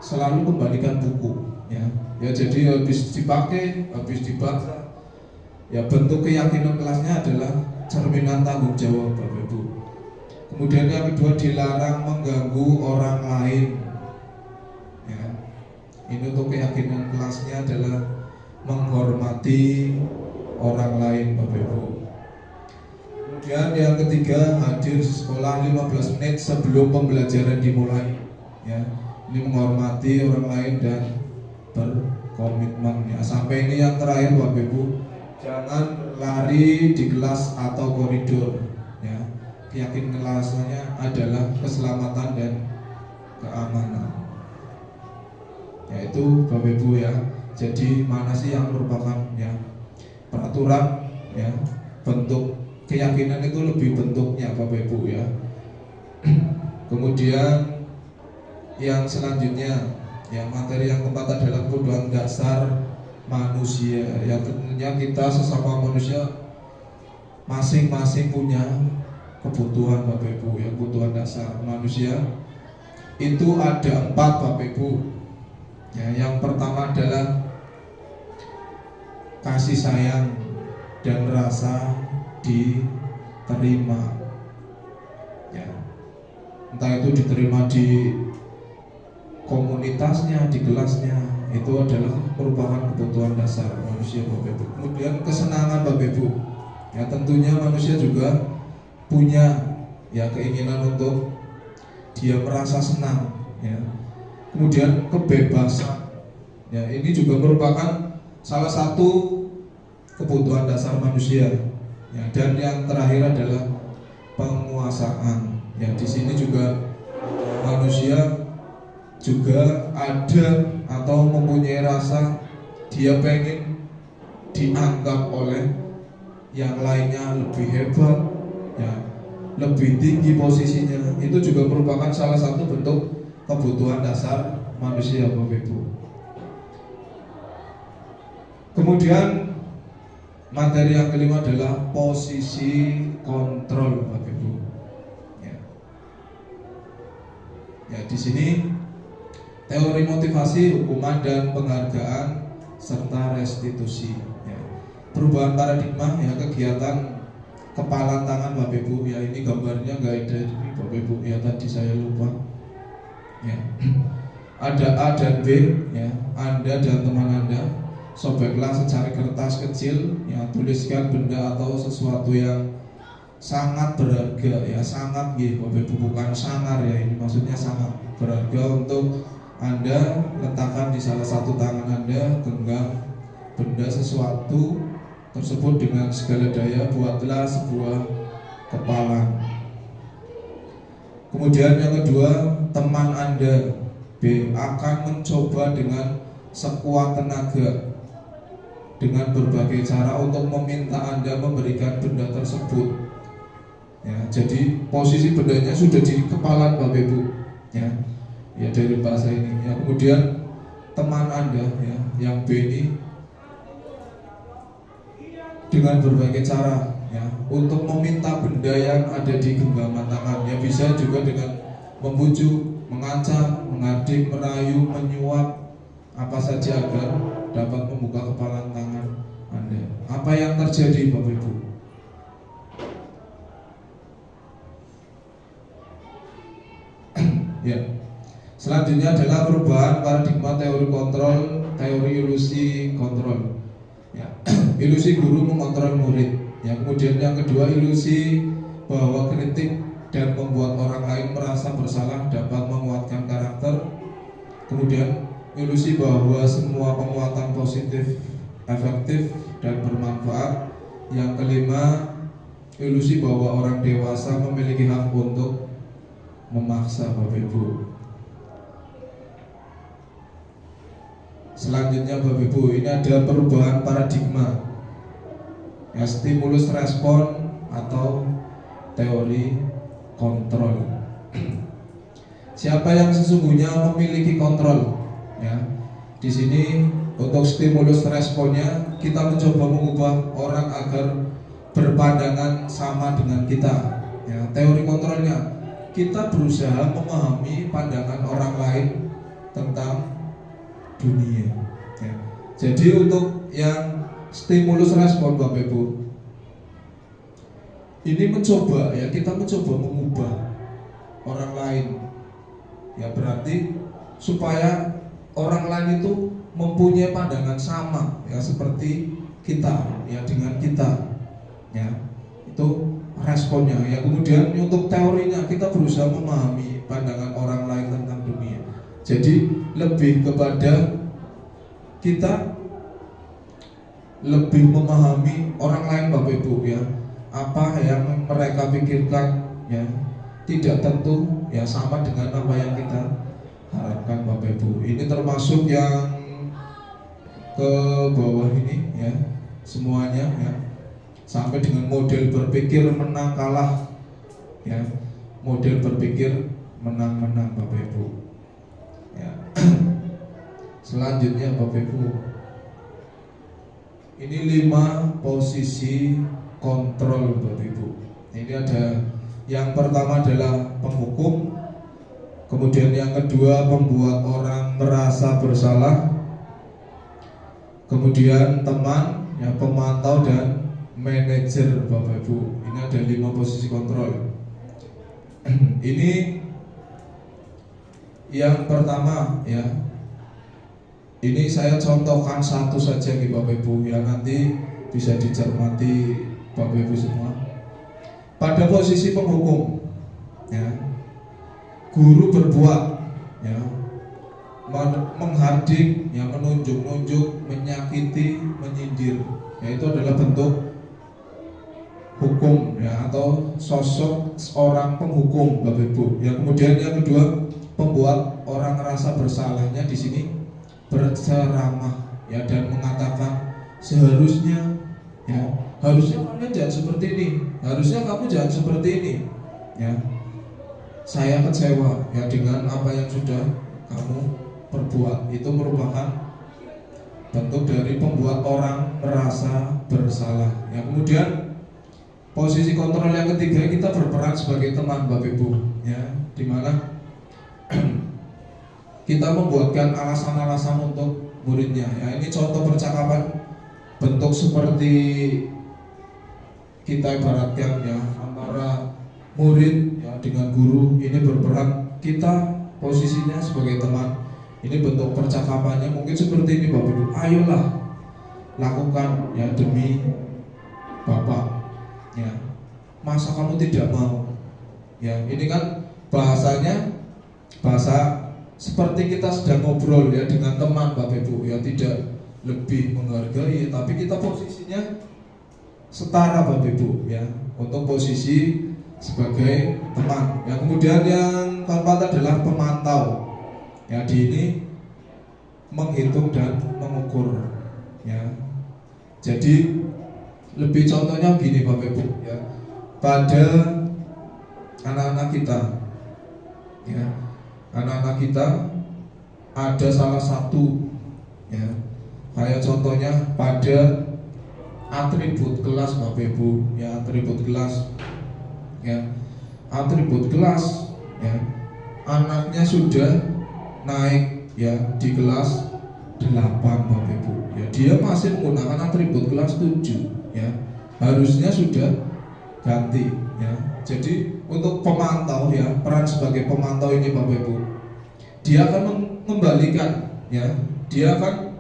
Selalu kembalikan buku ya. Ya, jadi habis dipakai, habis dibaca ya, bentuk keyakinan kelasnya adalah cerminan tanggung jawab Bapak Ibu. Kemudian yang kedua, dilarang mengganggu orang lain ya. Ini untuk keyakinan kelasnya adalah menghormati orang lain Bapak Ibu. Kemudian yang ketiga, hadir sekolah 15 menit sebelum pembelajaran dimulai ya. Ini menghormati orang lain dan berkomitmen ya. Sampai ini yang terakhir Bapak Ibu, jangan lari di kelas atau koridor ya. Keyakinan kelasnya adalah keselamatan dan keamanan. Yaitu Bapak Ibu ya. Jadi mana sih yang merupakan ya peraturan ya, bentuk keyakinan itu lebih bentuknya Bapak Ibu ya. Kemudian yang selanjutnya ya, materi yang keempat adalah kebutuhan dasar manusia. Yang tentunya kita sesama manusia masing-masing punya kebutuhan Bapak Ibu ya. Kebutuhan dasar manusia itu ada 4 Bapak Ibu Ya, yang pertama adalah kasih sayang dan rasa diterima. Ya, entah itu diterima di komunitasnya, di kelasnya, itu adalah merupakan kebutuhan dasar manusia, Bapak Ibu. Kemudian kesenangan, Bapak Ibu. Ya, tentunya manusia juga punya ya keinginan untuk dia merasa senang, ya. Kemudian kebebasan. Ya, ini juga merupakan salah satu kebutuhan dasar manusia. Ya, dan yang terakhir adalah penguasaan. Ya, di sini juga manusia juga ada atau mempunyai rasa dia pengen dianggap oleh yang lainnya lebih hebat, ya, lebih tinggi posisinya. Itu juga merupakan salah satu bentuk kebutuhan dasar manusia, Bapak Ibu. Kemudian materi yang kelima adalah posisi kontrol, Bapak Ibu. Ya, di sini teori motivasi, hukuman dan penghargaan serta restitusi. Ya. Perubahan paradigma, ya, kegiatan kepalan tangan, Bapak Ibu. Ya, ini gambarnya nggak ada ini, Bapak Ibu. Ya, tadi saya lupa. Ya. Ada A dan B. Ya, Anda dan teman Anda sobeklah secari kertas kecil, ya, tuliskan benda atau sesuatu yang sangat berharga, ya, sangat gitu, Bapak Ibu, bukan sangar, ya, ini maksudnya sangat berharga untuk Anda letakkan di salah satu tangan Anda. Genggam benda sesuatu tersebut dengan segala daya, buatlah sebuah kepalan. Kemudian yang kedua, teman Anda B akan mencoba dengan sekuat tenaga dengan berbagai cara untuk meminta Anda memberikan benda tersebut. Ya, jadi posisi bendanya sudah di kepala, Bapak Ibu. Ya, ya, dari bahasa ini. Ya, kemudian teman Anda, ya, yang B ini dengan berbagai cara, ya, untuk meminta benda yang ada di genggaman tangan. Ya, bisa juga dengan membujuk, mengancam, mengadik, merayu, menyuap, apa saja agar dapat membuka kepala tangan Anda. Apa yang terjadi, Bapak Ibu? Ya. Selanjutnya adalah perubahan paradigma teori kontrol, teori ilusi kontrol. Ya. Ilusi guru mengontrol murid. Ya. Kemudian yang kedua, ilusi bahwa kritik dan membuat orang lain merasa bersalah dapat menguatkan karakter. Kemudian ilusi bahwa semua penguatan positif efektif dan bermanfaat. Yang kelima, ilusi bahwa orang dewasa memiliki hak untuk memaksa, Bapak Ibu. Selanjutnya, Bapak Ibu, ini ada perubahan paradigma, ya, stimulus respon atau teori kontrol. Siapa yang sesungguhnya memiliki kontrol? Ya, di sini untuk stimulus responnya kita mencoba mengubah orang agar berpandangan sama dengan kita. Ya, teori kontrolnya kita berusaha memahami pandangan orang lain tentang dunia. Ya. Jadi untuk yang stimulus respon, Bapak Ibu, ini mencoba, ya, kita mencoba mengubah orang lain. Ya, berarti supaya orang lain itu mempunyai pandangan sama, ya, seperti kita, ya, dengan kita. Ya, itu responnya. Ya, kemudian untuk teorinya kita berusaha memahami pandangan orang lain tentang dunia. Jadi lebih kepada kita lebih memahami orang lain, Bapak Ibu, ya, apa yang mereka pikirkan, ya, tidak tentu, ya, sama dengan apa yang kita harapkan, Bapak Ibu. Ini termasuk yang ke bawah ini, ya, semuanya, ya, sampai dengan model berpikir menang kalah, ya, model berpikir menang-menang, Bapak Ibu. Ya. Selanjutnya, Bapak Ibu, ini 5 posisi kontrol, Bapak Ibu. Ini ada yang pertama adalah penghukum, Kemudian yang kedua, membuat orang merasa bersalah. Kemudian teman, ya, pemantau dan manajer, Bapak Ibu. Ini ada 5 posisi kontrol. Ini yang pertama, ya. Ini saya contohkan satu saja nih Bapak Ibu, ya, nanti bisa dicermati Bapak Ibu semua. Pada posisi penghukum, ya, guru berbuat, ya, menghardik, ya, menunjuk-nunjuk, menyakiti, menyindir, ya, itu adalah bentuk hukum, ya, atau sosok seorang penghukum, Bapak Ibu. Ya, kemudian yang kedua, membuat orang merasa bersalahnya di sini berceramah, ya, dan mengatakan seharusnya, ya, harusnya kamu jangan seperti ini, harusnya kamu jangan seperti ini, ya. Saya kecewa, ya, dengan apa yang sudah kamu perbuat. Itu merupakan bentuk dari membuat orang merasa bersalah, ya. Kemudian posisi kontrol yang ketiga, kita berperan sebagai teman, Bapak Ibu, ya, dimana kita membuatkan alasan-alasan untuk muridnya, ya. Ini contoh percakapan bentuk seperti kita ibaratkan, ya, antara murid, ya, dengan guru. Ini berperan, kita posisinya sebagai teman. Ini bentuk percakapannya mungkin seperti ini, Bapak Ibu. Ayolah lakukan, ya, demi Bapak, ya. Masa kamu tidak mau? Ya, ini kan bahasanya bahasa seperti kita sedang ngobrol, ya, dengan teman, Bapak Ibu, ya, tidak lebih menghargai, tapi kita posisinya setara, Bapak Ibu, ya, untuk posisi sebagai teman, ya. Kemudian yang keempat adalah pemantau, ya, di ini menghitung dan mengukur, ya. Jadi lebih contohnya gini, Bapak Ibu, ya, pada anak-anak kita, ya, anak-anak kita ada salah satu, ya, kayak contohnya pada atribut kelas, Bapak Ibu, ya, atribut kelas, ya, atribut kelas, ya, anaknya sudah naik, ya, di kelas 8, Bapak Ibu, ya, dia masih menggunakan atribut kelas 7, ya, harusnya sudah ganti, ya. Jadi untuk pemantau, ya, peran sebagai pemantau ini, Bapak Ibu, dia akan mengembalikan, ya, dia akan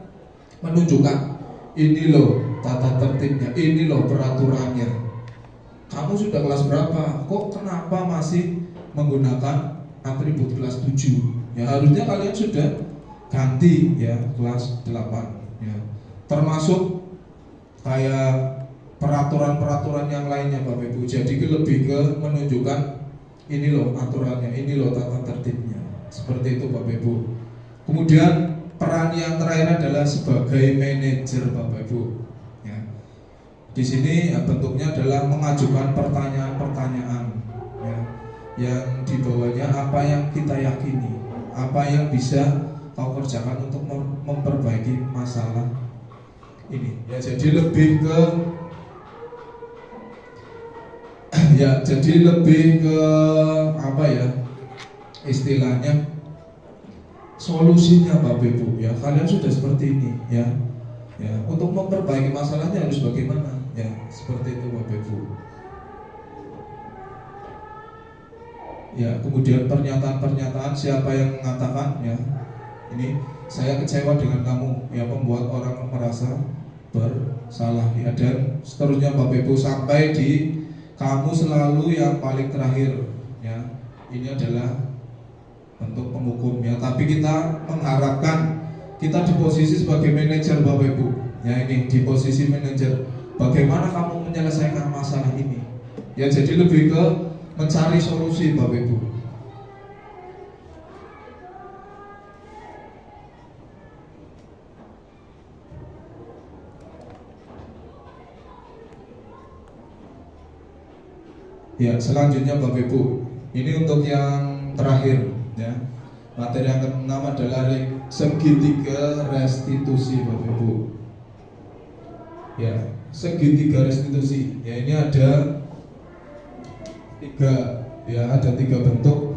menunjukkan, ini loh tata tertibnya, ini loh peraturannya. Kamu sudah kelas berapa? Kok kenapa masih menggunakan atribut kelas 7? Ya, harusnya kalian sudah ganti, ya, kelas 8, ya. Termasuk kayak peraturan-peraturan yang lainnya, Bapak Ibu. Jadi lebih ke menunjukkan, ini loh aturannya, ini loh tata tertibnya. Seperti itu, Bapak Ibu. Kemudian peran yang terakhir adalah sebagai manajer, Bapak Ibu, ya. Di sini, ya, bentuknya adalah mengajukan pertanyaan-pertanyaan, ya, yang dibawanya apa yang kita yakini, apa yang bisa kau kerjakan untuk memperbaiki masalah ini, ya. Jadi lebih ke ya, jadi lebih ke apa, ya, istilahnya solusinya, Bapak Ibu, ya. Kalian sudah seperti ini, ya, ya, untuk memperbaiki masalahnya harus bagaimana, ya, seperti itu, Bapak Ibu, ya. Kemudian pernyataan-pernyataan siapa yang mengatakan, ya, ini saya kecewa dengan kamu, ya, membuat orang merasa bersalah, ya, dan seterusnya, Bapak Ibu, sampai di kamu selalu yang paling terakhir, ya. Ini adalah bentuk penghukum, ya. Tapi kita mengharapkan kita di posisi sebagai manajer, Bapak Ibu, ya. Ini di posisi manajer, bagaimana kamu menyelesaikan masalah ini, ya. Jadi lebih ke mencari solusi, Bapak Ibu. Ya, selanjutnya, Bapak Ibu, ini untuk yang terakhir, ya. Materi yang keenam adalah segitiga restitusi, Bapak Ibu, ya. Segitiga restitusi, ya, ini ada tiga, ya, ada 3 bentuk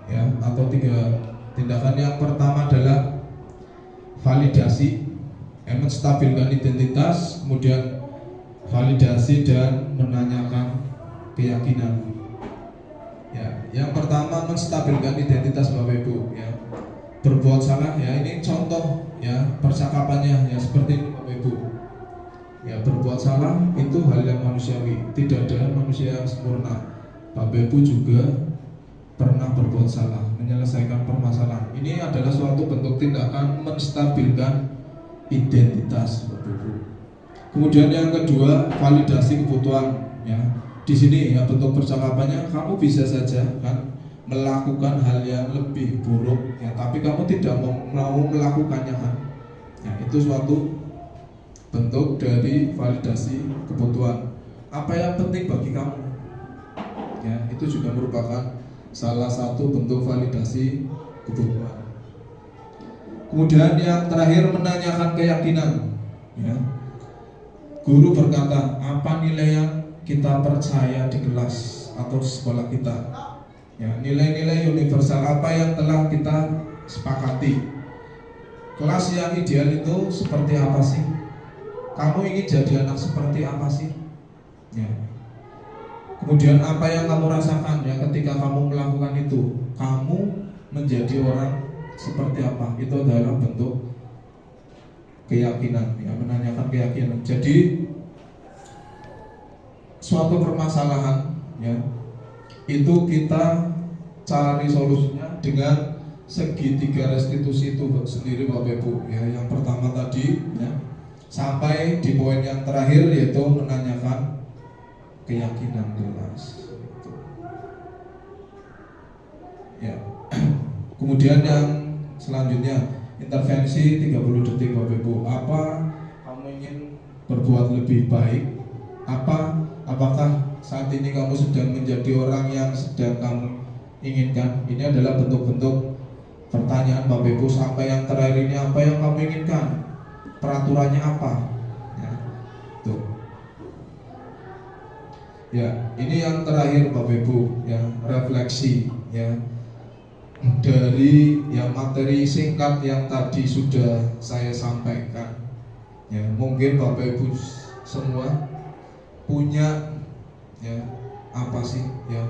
ya, atau 3 tindakan. Yang pertama adalah validasi, menstabilkan identitas, kemudian validasi dan menanyakan keyakinan. Ya, yang pertama menstabilkan identitas Bapak Ibu, ya. Berbuat salah, ya, ini contoh ya percakapannya ya seperti ini Bapak Ibu. Ya, berbuat salah itu hal yang manusiawi, tidak ada manusia yang sempurna. Bapak Ibu juga pernah berbuat salah, menyelesaikan permasalahan. Ini adalah suatu bentuk tindakan menstabilkan identitas Bapak Ibu. Kemudian yang kedua, validasi kebutuhan, ya. Di sini ya bentuk percakapannya, kamu bisa saja kan melakukan hal yang lebih buruk, ya, tapi kamu tidak mau melakukannya kan. Ya, itu suatu bentuk dari validasi kebutuhan. Apa yang penting bagi kamu? Ya, itu juga merupakan salah satu bentuk validasi kebutuhan. Kemudian yang terakhir menanyakan keyakinan, ya. Guru berkata, apa nilai yang kita percaya di kelas atau sekolah kita? Ya, nilai-nilai universal apa yang telah kita sepakati? Kelas yang ideal itu seperti apa sih? Kamu ingin jadi anak seperti apa sih? Ya. Kemudian apa yang kamu rasakan ya ketika kamu melakukan itu? Kamu menjadi orang seperti apa? Itu adalah bentuk keyakinan, ya, menanyakan keyakinan. Jadi suatu permasalahan, ya, itu kita cari solusinya dengan segitiga restitusi itu sendiri Bapak Ibu. Ya, yang pertama tadi, ya, sampai di poin yang terakhir yaitu menanyakan keyakinan jelas. Ya. Kemudian yang selanjutnya intervensi 30 detik Bapak Ibu. Apa kamu ingin berbuat lebih baik? Apakah saat ini kamu sedang menjadi orang yang sedang kamu inginkan? Ini adalah bentuk-bentuk pertanyaan Bapak Ibu. Sampai yang terakhir ini, apa yang kamu inginkan? Peraturannya apa? Ya, tuh. Ya, ini yang terakhir Bapak Ibu, ya, refleksi, ya, dari yang materi singkat yang tadi sudah saya sampaikan. Ya, mungkin Bapak Ibu semua punya, ya, apa sih ya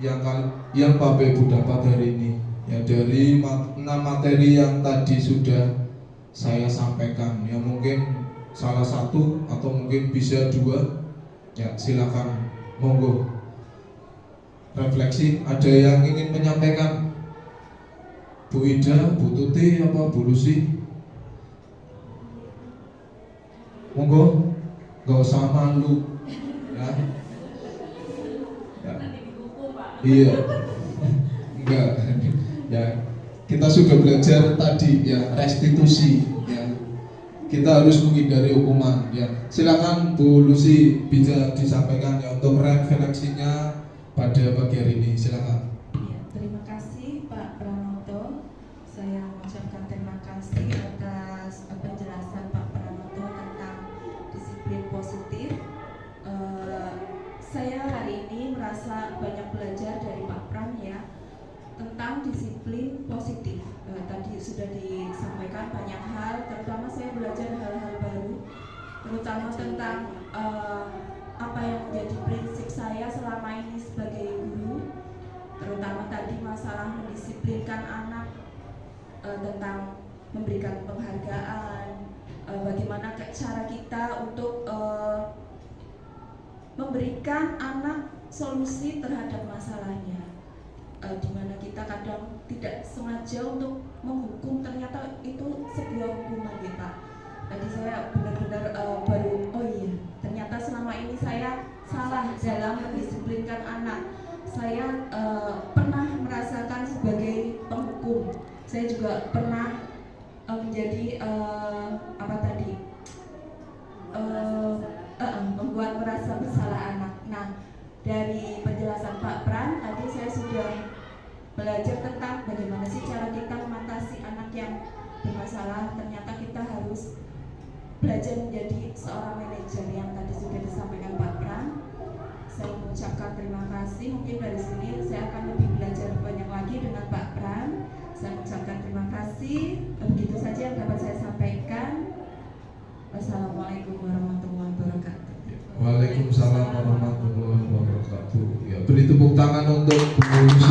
yang Bapak Ibu dapat hari ini, ya, dari 6 materi yang tadi sudah saya sampaikan. Ya, mungkin salah satu atau mungkin bisa 2, ya, silakan, monggo refleksi. Ada yang ingin menyampaikan? Bu Ida, Bu Tuti, apa Bu Lucy? Monggo, gak usah malu, ya. Ya. Iya, enggak, ya. Kita sudah belajar tadi, ya, restitusi, ya. Kita harus menghindari hukuman, ya. Silakan Bu Lucy bisa disampaikan ya untuk refleksinya pada pagi hari ini. Silakan. Ya, terima kasih Pak Pranoto. Saya mengucapkan terima kasih atas penjelasan Pak Pranoto tentang disiplin positif. Saya hari ini merasa banyak belajar dari Pak Pram, ya, tentang disiplin positif. Tadi sudah disampaikan banyak hal, terutama saya belajar hal-hal baru, terutama tentang apa yang menjadi prinsip saya selama ini sebagai guru, terutama tadi masalah mendisiplinkan anak, tentang memberikan penghargaan, bagaimana cara kita untuk memberikan anak solusi terhadap masalahnya, dimana kita kadang tidak sengaja untuk menghukum, ternyata itu sebuah hukuman, ya Pak. Tadi saya benar-benar baru, oh iya, ternyata selama ini saya salah dalam mendisiplinkan anak. Saya pernah merasakan sebagai penghukum. Saya juga pernah menjadi apa tadi, membuat merasa bersalah anak. Nah, dari penjelasan Pak Pran tadi saya sudah belajar tentang bagaimana sih cara kita mengatasi anak yang bermasalah. Ternyata kita harus belajar menjadi seorang manajer yang tadi sudah disampaikan Pak Pran. Saya mengucapkan terima kasih. Mungkin dari sini saya akan lebih belajar banyak lagi dengan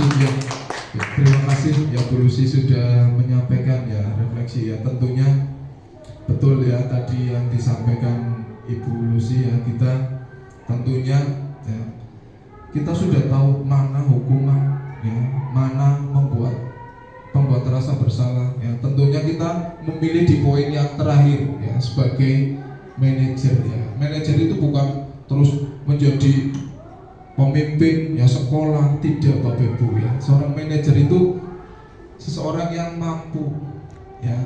kasih ya. Terima kasih ya Bu Lucy sudah menyampaikan ya refleksi ya. Tentunya betul ya tadi yang disampaikan Ibu Lucy ya, kita tentunya ya, kita sudah tahu mana hukuman ya, mana membuat rasa bersalah ya. Tentunya kita memilih di poin yang terakhir ya, sebagai manajer ya. Manajer itu bukan terus menjadi pemimpin ya sekolah, tidak Bapak Ibu ya. Seorang manajer itu seseorang yang mampu ya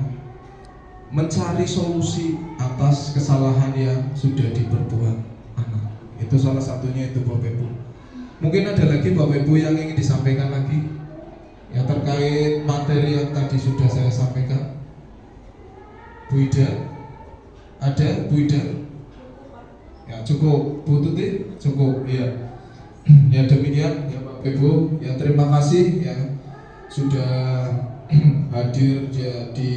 mencari solusi atas kesalahan yang sudah diperbuat anak. Itu salah satunya itu Bapak Ibu. Mungkin ada lagi Bapak Ibu yang ingin disampaikan lagi ya terkait materi yang tadi sudah saya sampaikan. Bu Ida, ada Bu Ida? Ya cukup, Bu Tuti cukup ya. Ya demikian ya Bapak Ibu ya, terima kasih ya sudah hadir ya di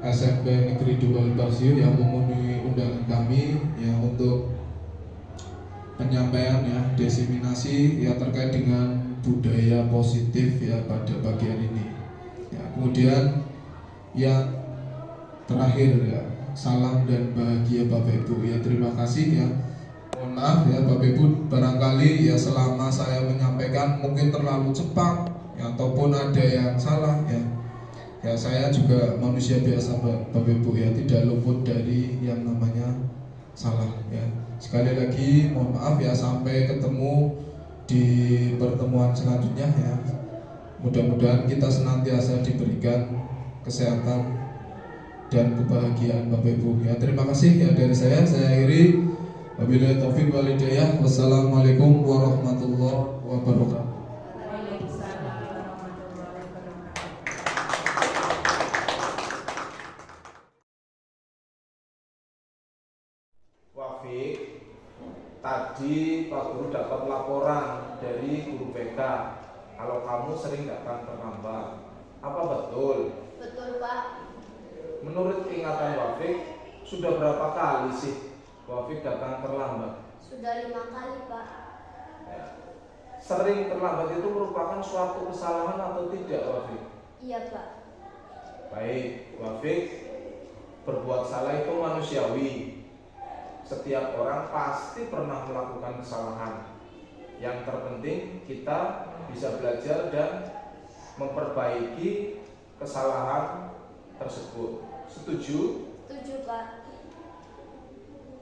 SMP Negeri 2 Barsio yang memenuhi undangan kami ya untuk penyampaian ya diseminasi ya terkait dengan budaya positif ya pada pagi hari ini ya. Kemudian yang terakhir ya, salam dan bahagia Bapak Ibu ya, terima kasih ya. Mohon maaf ya Bapak Ibu, barangkali ya selama saya menyampaikan mungkin terlalu cepat ya, ataupun ada yang salah ya. Ya saya juga manusia biasa Bapak Ibu ya, tidak luput dari yang namanya salah ya. Sekali lagi mohon maaf ya, sampai ketemu di pertemuan selanjutnya ya. Mudah-mudahan kita senantiasa diberikan kesehatan dan kebahagiaan Bapak Ibu ya. Terima kasih ya dari saya akhiri. Wabillahi taufiq wal hidayah. Wassalamualaikum warahmatullahi wabarakatuh. Wafik, tadi Pak Guru dapat laporan dari guru BK kalau kamu sering datang terlambat. Apa betul? Betul Pak. Menurut ingatan Wafik, sudah berapa kali sih Wafik datang terlambat? Sudah 5 kali Pak. Ya. Sering terlambat itu merupakan suatu kesalahan atau tidak Wafik? Iya Pak. Baik, Wafik, berbuat salah itu manusiawi. Setiap orang pasti pernah melakukan kesalahan. Yang terpenting kita bisa belajar dan memperbaiki kesalahan tersebut. Setuju? Setuju Pak.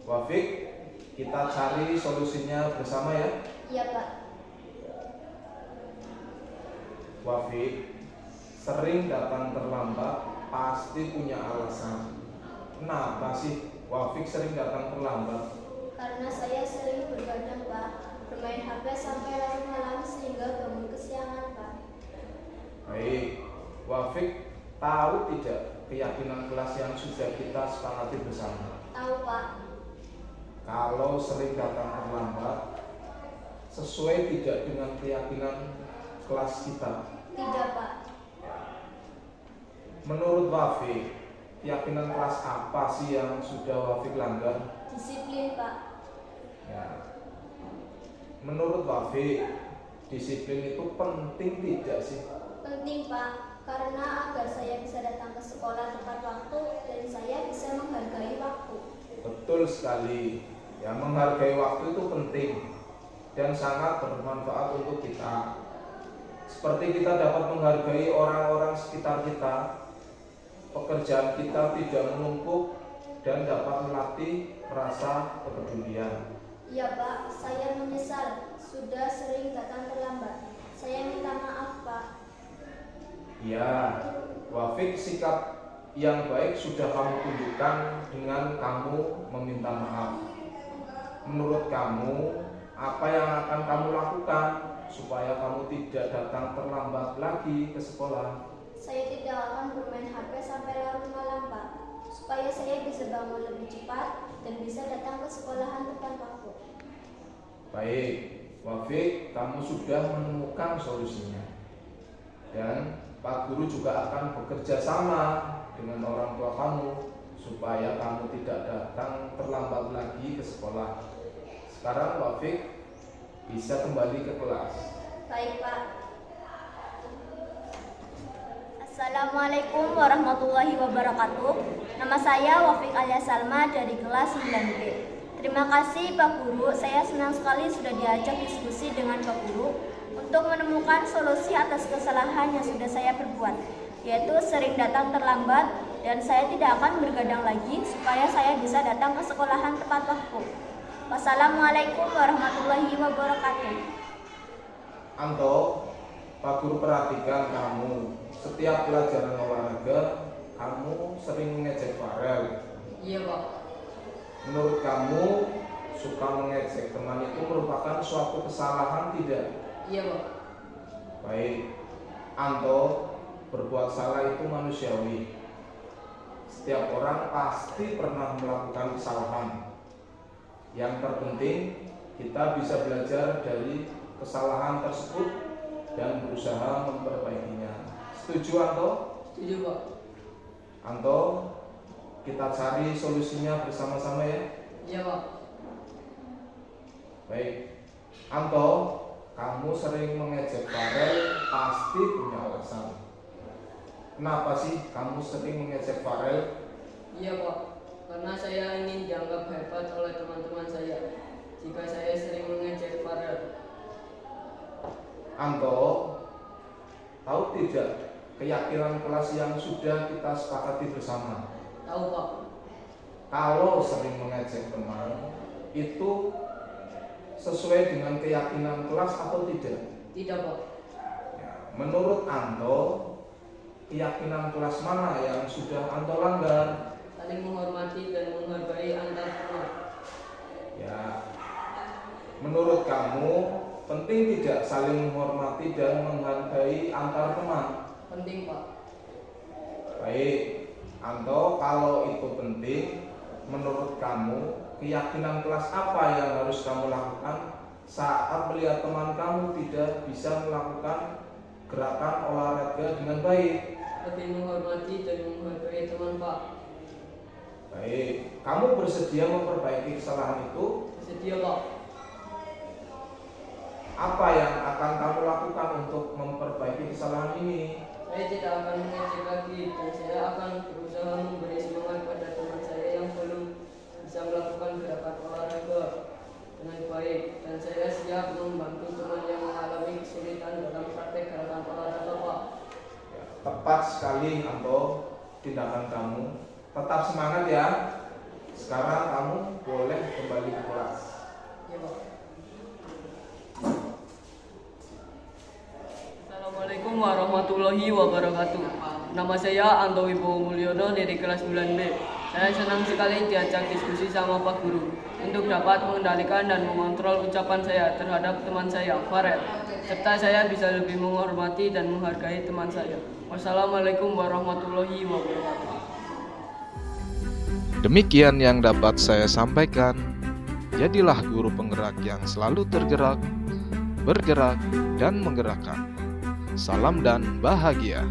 Wafik, kita cari solusinya bersama ya. Iya Pak. Wafik, sering datang terlambat pasti punya alasan. Kenapa sih Wafik sering datang terlambat? Karena saya sering bergadang Pak, bermain HP sampai larut malam sehingga bangun kesiangan Pak. Baik, Wafik tahu tidak keyakinan kelas yang sudah kita sepakati bersama? Tahu Pak. Kalau sering datang terlambat sesuai tidak dengan keyakinan kelas kita? Tidak Pak. Menurut Wafik, keyakinan kelas apa sih yang sudah Wafik langgar? Disiplin Pak. Ya. Menurut Wafik, disiplin itu penting tidak sih? Penting Pak, karena agar saya bisa datang ke sekolah tepat waktu dan saya bisa menghargai waktu. Betul sekali. Ya, menghargai waktu itu penting dan sangat bermanfaat untuk kita. Seperti kita dapat menghargai orang-orang sekitar kita, pekerjaan kita tidak menumpuk dan dapat melatih rasa kepedulian. Iya Pak, saya menyesal sudah sering datang terlambat. Saya minta maaf Pak. Ya, Wafik, sikap yang baik sudah kamu tunjukkan dengan kamu meminta maaf. Menurut kamu, apa yang akan kamu lakukan supaya kamu tidak datang terlambat lagi ke sekolah? Saya tidak akan bermain HP sampai larut malam Pak, supaya saya bisa bangun lebih cepat dan bisa datang ke sekolahan tepat waktu. Baik, Wafik, kamu sudah menemukan solusinya. Dan Pak Guru juga akan bekerja sama dengan orang tua kamu supaya kamu tidak datang terlambat lagi ke sekolah. Sekarang Wafik bisa kembali ke kelas. Baik Pak. Assalamualaikum warahmatullahi wabarakatuh. Nama saya Wafik alias Salma dari kelas 9B. Terima kasih Pak Guru, saya senang sekali sudah diajak diskusi dengan Pak Guru untuk menemukan solusi atas kesalahan yang sudah saya perbuat, yaitu sering datang terlambat dan saya tidak akan bergadang lagi supaya saya bisa datang ke sekolahan tepat waktu. Wassalamualaikum warahmatullahi wabarakatuh. Anto, Pak Guru perhatikan kamu. Setiap pelajaran olahraga, kamu sering mengejek Farel. Iya Pak. Menurut kamu, suka mengejek teman itu merupakan suatu kesalahan tidak? Iya Pak. Baik, Anto, berbuat salah itu manusiawi. Setiap orang pasti pernah melakukan kesalahan. Yang terpenting, kita bisa belajar dari kesalahan tersebut dan berusaha memperbaikinya. Setuju Anto? Setuju Pak. Anto, kita cari solusinya bersama-sama ya. Iya Pak. Baik, Anto, kamu sering mengejek Farel pasti punya alasan. Kenapa sih kamu sering mengejek Farel? Iya Pak. Karena saya ingin dianggap hebat oleh teman-teman saya. Jika saya sering mengejek Farel. Anto, tahu tidak keyakinan kelas yang sudah kita sepakati bersama? Tahu Pak. Kalau sering mengejek teman, itu sesuai dengan keyakinan kelas atau tidak? Tidak Pak. Ya, menurut Anto, keyakinan kelas mana yang sudah Anto langgar? Saling menghormati dan menghargai antar teman. Ya, menurut kamu penting tidak saling menghormati dan menghargai antar teman? Penting Pak. Baik, Anto, kalau itu penting, menurut kamu keyakinan kelas apa yang harus kamu lakukan saat melihat teman kamu tidak bisa melakukan gerakan olahraga dengan baik? Lebih menghormati dan menghargai teman Pak. Baik, kamu bersedia memperbaiki kesalahan itu? Bersedia Pak. Apa yang akan kamu lakukan untuk memperbaiki kesalahan ini? Saya tidak akan mengejek lagi dan saya akan berusaha memberi semangat pada teman saya yang belum bisa melakukan gerakan olahraga dengan baik, dan saya siap membantu teman yang mengalami kesulitan dalam praktek gerakan olahraga Pak. Ya, tepat sekali Anto tindakan kamu. Tetap semangat ya. Sekarang kamu boleh kembali ke kelas. Ya Pak. Assalamualaikum warahmatullahi wabarakatuh. Nama saya Anto Wibowo Mulyono dari kelas 9B. Saya senang sekali diajak diskusi sama Pak Guru untuk dapat mengendalikan dan mengontrol ucapan saya terhadap teman saya, Farel, serta saya bisa lebih menghormati dan menghargai teman saya. Wassalamualaikum warahmatullahi wabarakatuh. Demikian yang dapat saya sampaikan. Jadilah guru penggerak yang selalu tergerak, bergerak, dan menggerakkan. Salam dan bahagia.